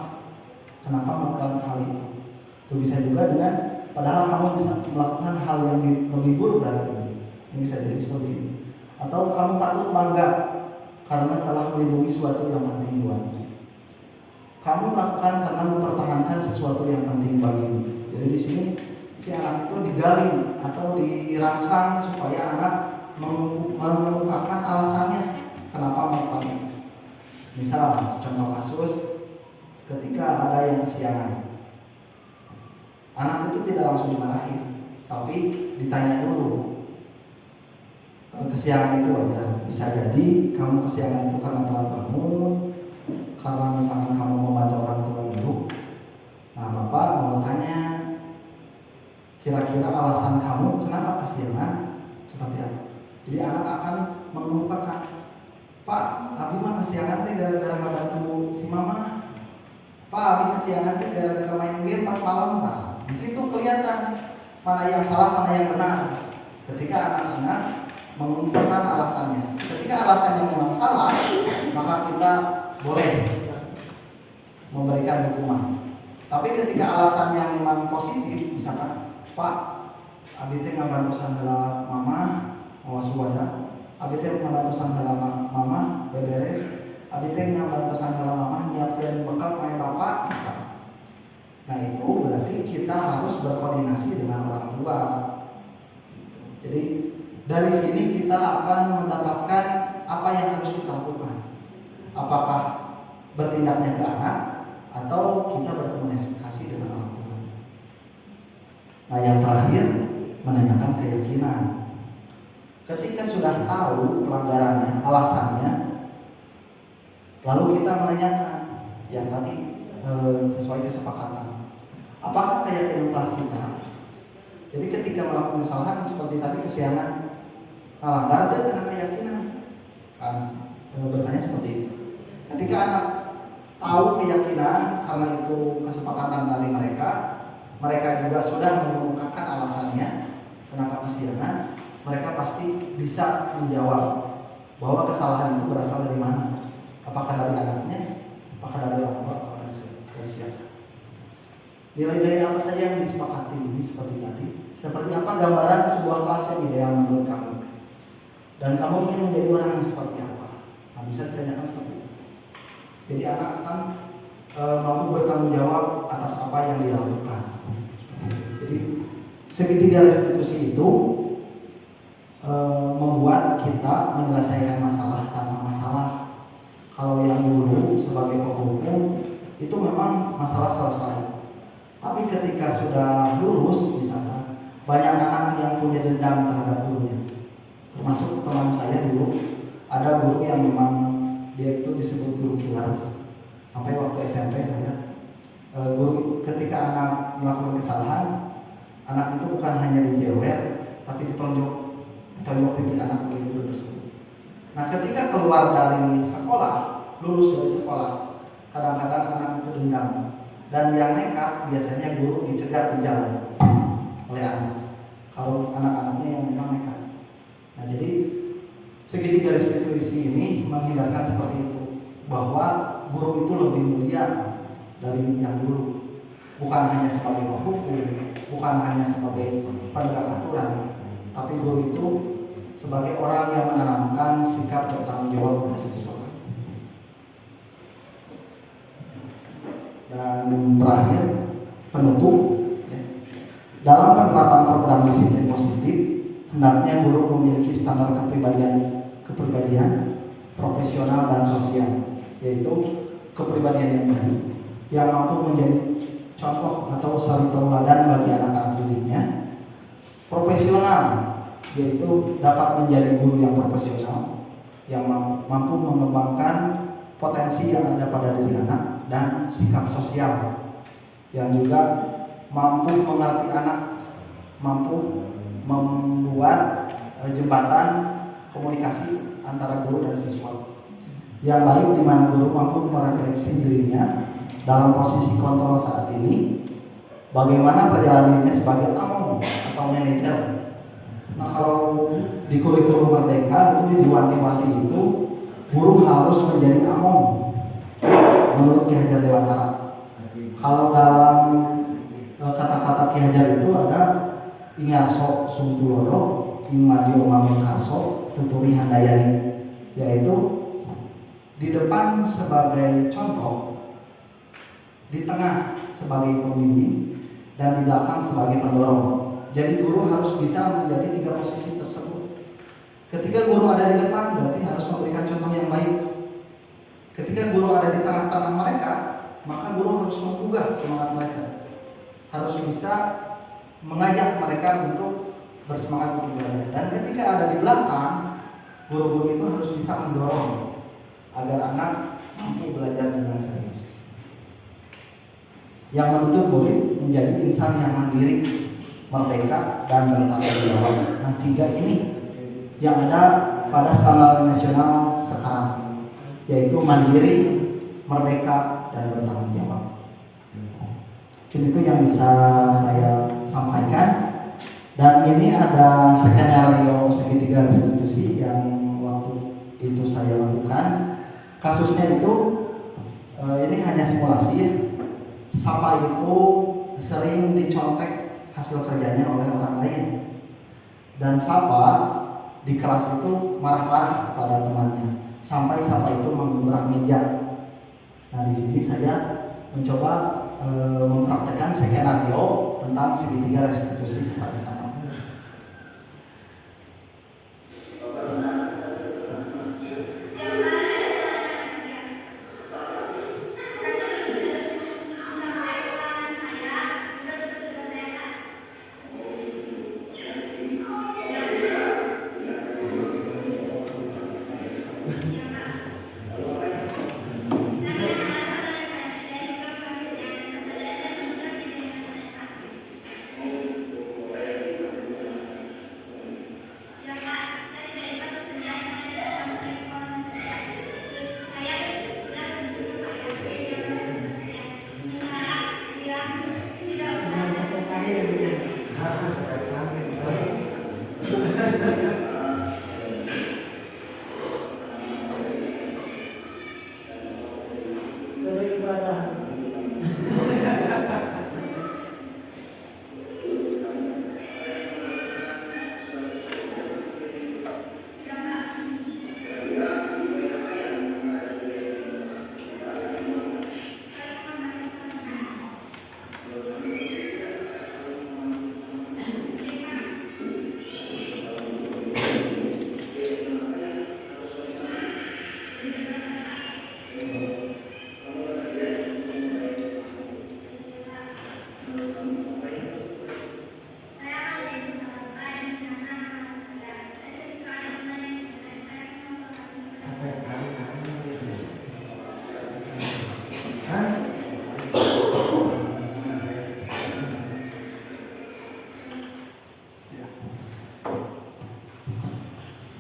kenapa melakukan hal itu. Itu bisa juga dengan padahal kamu bisa melakukan hal yang lebih buruk dari ini. Ini bisa jadi seperti ini. Atau kamu patut bangga karena telah melindungi sesuatu yang penting buatmu. Kamu melakukan karena mempertahankan sesuatu yang penting bagimu. Jadi di sini si anak itu digali atau dirangsang supaya anak mengungkapkan alasannya kenapa melakukan itu. Misal contoh kasus ketika ada yang kesiangan, anak itu tidak langsung dimarahi, tapi ditanya dulu kesiangan itu wajar. Bisa jadi kamu kesiangan itu karena telat bangun, karena misalkan kamu membantu orang tua dulu. Nah, Bapak mau tanya, kira-kira alasan kamu kenapa kesiangan seperti apa? Jadi anak akan mengungkapkan, Pak, Abi mah kesiangan teh gara-gara ngebantu si mama. Pak, Abi kesiangan teh gara-gara main game pas malam. Nah, di situ kelihatan mana yang salah, mana yang benar. Ketika anak-anak mengungkapkan alasannya. Ketika alasannya memang salah, maka kita boleh memberikan hukuman. Tapi ketika alasannya memang positif, misalkan, Pak, Abi teh ngabantu sanggala mama mawas wadah, Abi teh ngabantu sanggala mama beberes, Abi teh ngabantu sanggala mama nyiapkeun bekal kaya bapak. Nah, itu berarti kita harus berkoordinasi dengan orang tua. Jadi dari sini kita akan mendapatkan apa yang harus kita lakukan. Apakah bertindaknya ke anak atau kita berkomunikasi dengan orang tua. Nah, yang terakhir menanyakan keyakinan. Ketika sudah tahu pelanggarannya, alasannya, lalu kita menanyakan yang tadi sesuai kesepakatan. Apakah keyakinan kelas kita? Jadi ketika melakukan kesalahan seperti tadi kesiangan, melanggar itu karena keyakinan. Kan bertanya seperti itu. Ketika anak tahu keyakinan karena itu kesepakatan dari mereka, mereka juga sudah mengungkapkan alasannya kenapa kesiangan, mereka pasti bisa menjawab bahwa kesalahan itu berasal dari mana. Apakah dari anaknya, apakah dari orang tua, apakah dari siapa. Nilai-nilai apa saja yang disepakati ini seperti tadi. Seperti apa gambaran sebuah kelas yang ideal menurut kamu? Dan kamu ingin menjadi orang yang seperti apa? Nah, bisa ditanyakan seperti itu. Jadi anak akan mampu bertanggung jawab atas apa yang dia lakukan. Jadi segitiga restitusi itu membuat kita menyelesaikan masalah tanpa masalah. Kalau yang dulu sebagai penghukum itu memang masalah selesai. Tapi ketika sudah lulus, misalkan banyak anak yang punya dendam terhadap gurunya. Termasuk teman saya dulu, ada guru yang memang dia itu disebut guru killer. Sampai waktu SMP saya, guru ketika anak melakukan kesalahan, anak itu bukan hanya dijewer, tapi ditonjok pipi anak oleh guru tersebut. Nah, ketika keluar dari sekolah, lulus dari sekolah, kadang-kadang anak itu dendam. Dan yang nekat biasanya guru dicegat di jalan oleh anak. Kalau anak-anaknya yang memang nekat. Nah, jadi segitiga restitusi ini menghindarkan seperti itu, bahwa guru itu lebih mulia dari yang dulu. Bukan hanya sebagai penghukum, bukan hanya sebagai penegak aturan, tapi guru itu sebagai orang yang menanamkan sikap bertanggung jawab pada siswa. Dan terakhir, penutup, ya. Dalam penerapan program disiplin positif, hendaknya guru memiliki standar kepribadian profesional dan sosial, yaitu kepribadian yang baik, yang mampu menjadi contoh atau suri tauladan bagi anak-anak didiknya. Profesional, yaitu dapat menjadi guru yang profesional, yang mampu mengembangkan potensi yang ada pada diri anak, dan sikap sosial yang juga mampu mengerti anak, mampu membuat jembatan komunikasi antara guru dan siswa yang baik, di mana guru mampu merefleksi dirinya dalam posisi kontrol saat ini, bagaimana perjalanannya sebagai among atau manajer. Nah, kalau di kurikulum Merdeka itu diwanti-wanti itu guru harus menjadi among menurut Ki Hajar Dewantara. Kalau dalam kata-kata Ki Hajar itu ada Ingarso Sungtulodo, Ingmadio Mamengkarso, Tuturi Handayani, yaitu di depan sebagai contoh, di tengah sebagai pembimbing, dan di belakang sebagai pendorong. Jadi guru harus bisa menjadi tiga posisi tersebut. Ketika guru ada di depan, berarti harus memberikan contoh yang baik. Ketika guru ada di tengah-tengah mereka, maka guru harus menggugah semangat mereka. Harus bisa mengajak mereka untuk bersemangat untuk belajar. Dan ketika ada di belakang, Guru-guru itu harus bisa mendorong agar anak mampu belajar dengan serius. Yang menuntut murid menjadi insan yang mandiri, merdeka, dan bertanggung jawab. Nah, 3 ini yang ada pada standar nasional sekarang, yaitu mandiri, merdeka, dan bertanggung jawab. Mungkin itu yang bisa saya sampaikan. Dan ini ada skenario segitiga restitusi yang waktu itu saya lakukan. Kasusnya itu ini hanya simulasi ya. Sapa itu sering dicontek hasil kerjanya oleh orang lain. Dan Sapa di kelas itu marah-marah kepada temannya sampai Sapa itu menggebrak meja. Nah, di sini saya mencoba mempraktekkan skenario tentang segitiga restitusi kepada Sapa.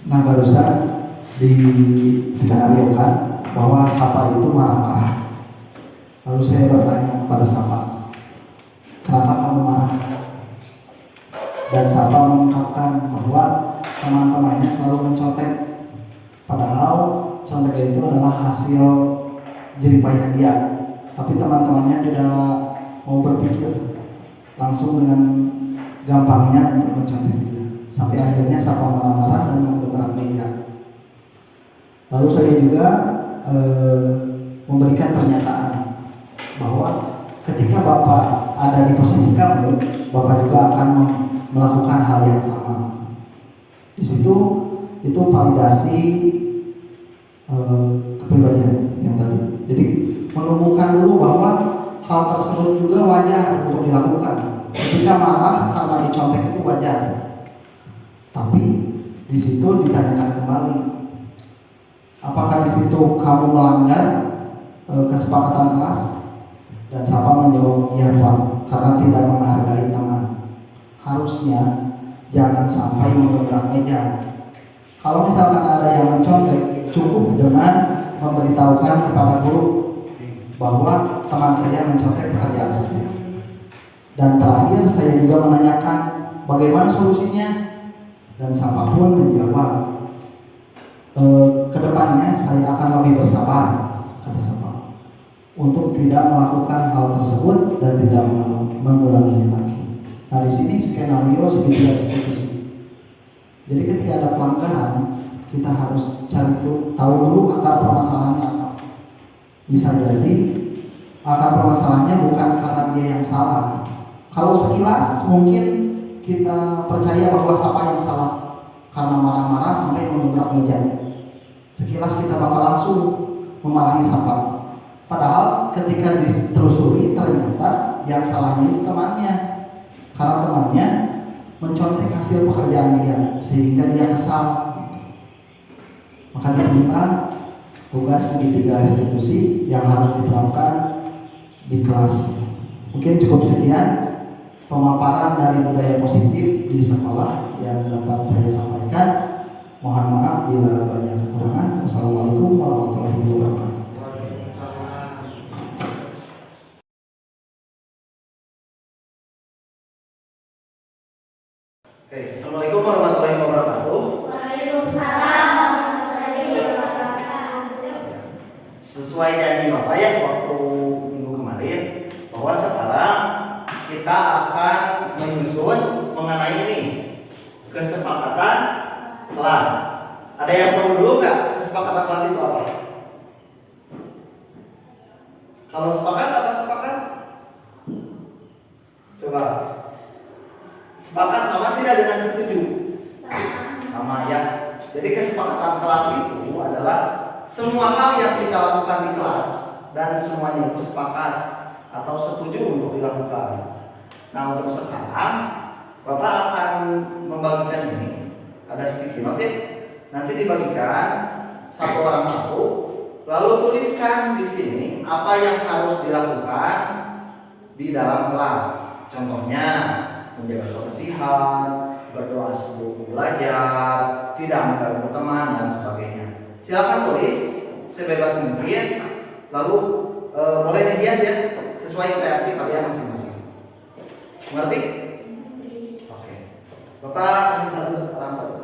Nah, barusan diskenariokan bahwa Sapa itu marah-marah. Lalu saya bertanya kepada Sapa, kenapa kamu marah? Dan Sapa mengungkapkan bahwa teman-temannya selalu mencontek, padahal contek itu adalah hasil jeripayah dia. Tapi teman-temannya tidak mau berpikir, langsung dengan gampangnya untuk mencontek dia. Sampai akhirnya Sapa marah-marah dan menggebrak meja. Lalu saya juga memberikan pernyataan bahwa ketika Bapak ada di posisi kamu, Bapak juga akan melakukan hal yang sama. Di situ itu validasi kepribadian yang tadi. Jadi menumbuhkan dulu bahwa hal tersebut juga wajar untuk dilakukan. Ketika marah karena dicontek itu wajar. Tapi di situ ditanyakan kembali, apakah di situ kamu melanggar kesepakatan kelas? Dan Sapa menjawab, iya Pak, karena tidak menghargai teman. Harusnya jangan sampai menggebrak meja. Kalau misalkan ada yang mencontek, cukup dengan memberitahukan kepada guru bahwa teman saya mencontek pekerjaan saya. Dan terakhir saya juga menanyakan bagaimana solusinya. Dan Sapa pun menjawab, kedepannya saya akan lebih bersabar, kata Sapa, untuk tidak melakukan hal tersebut dan tidak mengulanginya lagi. Nah, di sini skenario segitiga restitusi. Jadi ketika ada pelanggaran, kita harus cari tahu dulu akar permasalahannya apa. Bisa jadi akar permasalahannya bukan karena dia yang salah. Kalau sekilas mungkin kita percaya bahwa Sapa yang salah karena marah-marah sampai mengebrak meja. Sekilas kita bakal langsung memarahi Sapa. Padahal ketika ditelusuri ternyata yang salahnya itu temannya. Karena temannya mencontek hasil pekerjaan dia sehingga dia kesal. Maka disinilah tugas segitiga restitusi yang harus diterapkan di kelas. Mungkin cukup sekian pemaparan dari budaya positif di sekolah yang dapat saya sampaikan. Mohon maaf bila banyak kekurangan. Wassalamualaikum warahmatullahi wabarakatuh. Oke, assalamualaikum warahmatullahi wabarakatuh. Sesuai janji Bapak ya waktu minggu kemarin bahwa sekarang kita akan menyusun mengenai ini kesepakatan kelas. Ada yang tahu dulu nggak kesepakatan kelas itu apa? Kalau sepakat apa sepakat? Coba. Sepakat sama tidak dengan setuju? Sama ya. Jadi kesepakatan kelas itu adalah semua hal yang kita lakukan di kelas dan semuanya itu sepakat atau setuju untuk dilakukan. Nah untuk sekarang Bapak akan membagikan ini. Ada sticky note nanti dibagikan satu orang satu. Lalu tuliskan di sini apa yang harus dilakukan di dalam kelas. Contohnya menjaga kebersihan, berdoa sebelum belajar, tidak mengganggu teman dan sebagainya. Silakan tulis sebebas mungkin. Lalu boleh dihias ya sesuai kreasi kalian masing-masing. Mengerti? Oke. Bapak kasih satu orang satu.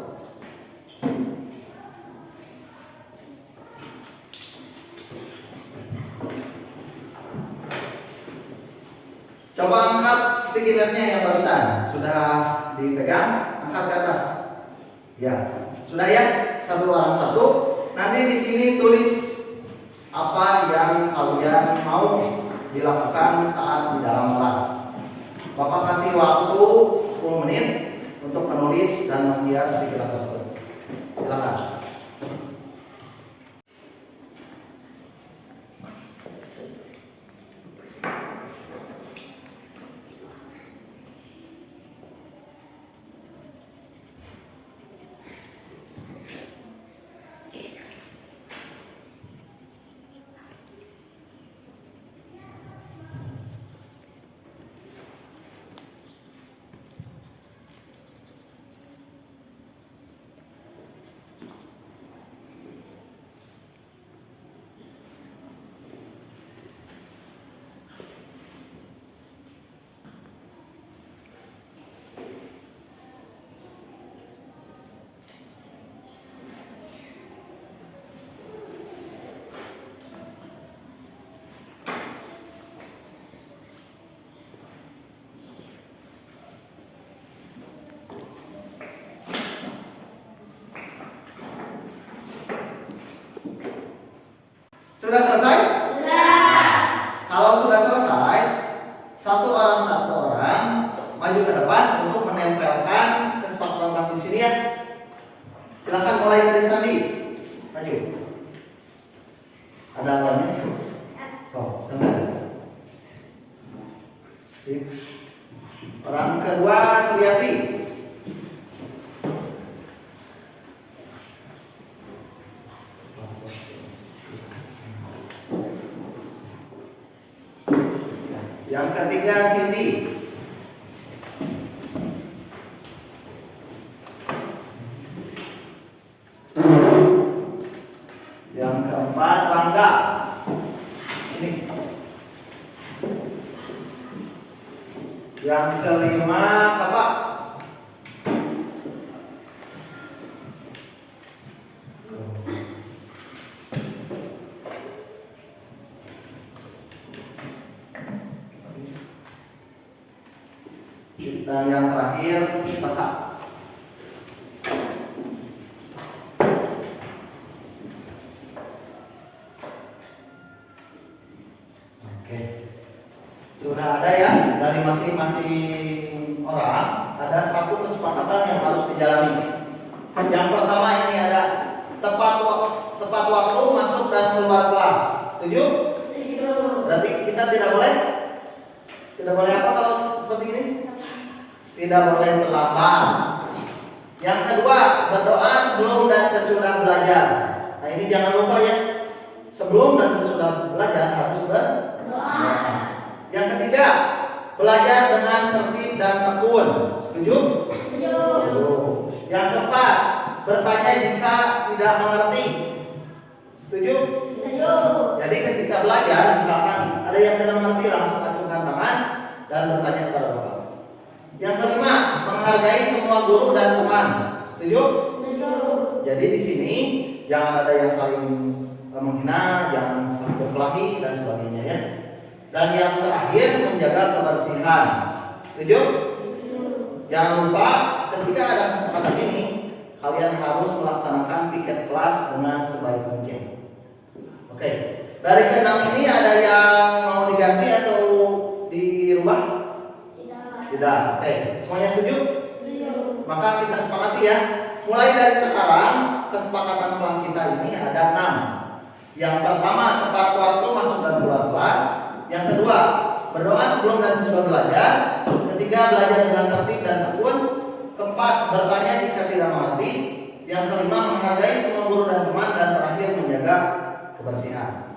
Coba angkat sticky note-nya yang barusan. Sudah dipegang, angkat ke atas. Ya, sudah ya. Satu orang satu. Nanti di sini tulis apa yang kalian mau dilakukan saat di dalam kelas. Bapak kasih waktu 10 menit untuk menulis dan menghias sticky note tersebut. Silakan. Sudah selesai? Sudah. Kalau sudah selesai, satu orang maju ke depan untuk menempelkan kesepakatan kelas di sini ya. Silakan mulai dari Sandi. Maju. Ada alatnya? So, dengar. Sip. Orang kedua Suryati. Yang ketiga Cindy. Yang keempat Rangga. Sini. Yang kelima siapa? Dan yang terakhir Tasa. Oke. Sudah ada ya dari masing-masing orang ada satu kesepakatan yang harus dijalani. Yang pertama ini ada tepat waktu masuk dan keluar kelas. Setuju? Setuju. Berarti kita tidak boleh apa kalau seperti ini? Tidak boleh terlambat. Yang kedua, berdoa sebelum dan sesudah belajar. Nah ini jangan lupa ya, sebelum dan sesudah belajar harus berdoa. Yang ketiga, belajar dengan tertib dan tekun. Setuju? Setuju. Yang keempat, bertanya jika tidak mengerti. Setuju? Setuju. Jadi ketika belajar, misalkan ada yang tidak mengerti, langsung acungkan tangan dan bertanya kepada Bapak. Yang kelima, menghargai semua guru dan teman. Setuju? Setuju. Jadi di sini jangan ada yang saling menghina, jangan saling berkelahi dan sebagainya ya. Dan yang terakhir, menjaga kebersihan. Setuju? Setuju. Jangan lupa ketika ada kesempatan ini, kalian harus melaksanakan piket kelas dengan sebaik mungkin. Oke, dari keenam ini ada yang mau diganti atau dirubah? Tidak. Oke, semuanya setuju? Setuju. Maka kita sepakati ya. Mulai dari sekarang, kesepakatan kelas kita ini ada 6. Yang pertama, tepat waktu masuk dan keluar kelas. Yang kedua, berdoa sebelum dan sesudah belajar. Ketiga, belajar dengan tertib dan tekun. Keempat, bertanya jika tidak mengerti. Yang kelima, menghargai semua guru dan teman. Dan terakhir, menjaga kebersihan.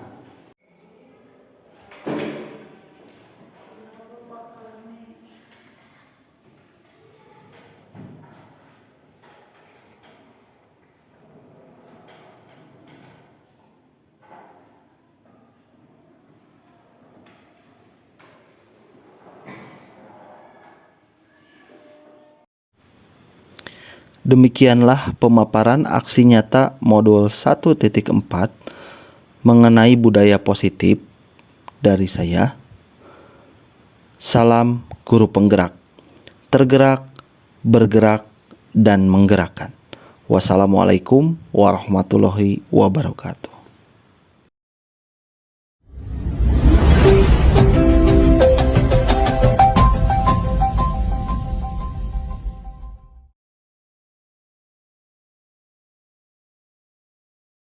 Demikianlah pemaparan aksi nyata modul 1.4 mengenai budaya positif dari saya. Salam guru penggerak, tergerak, bergerak, dan menggerakkan. Wassalamualaikum warahmatullahi wabarakatuh.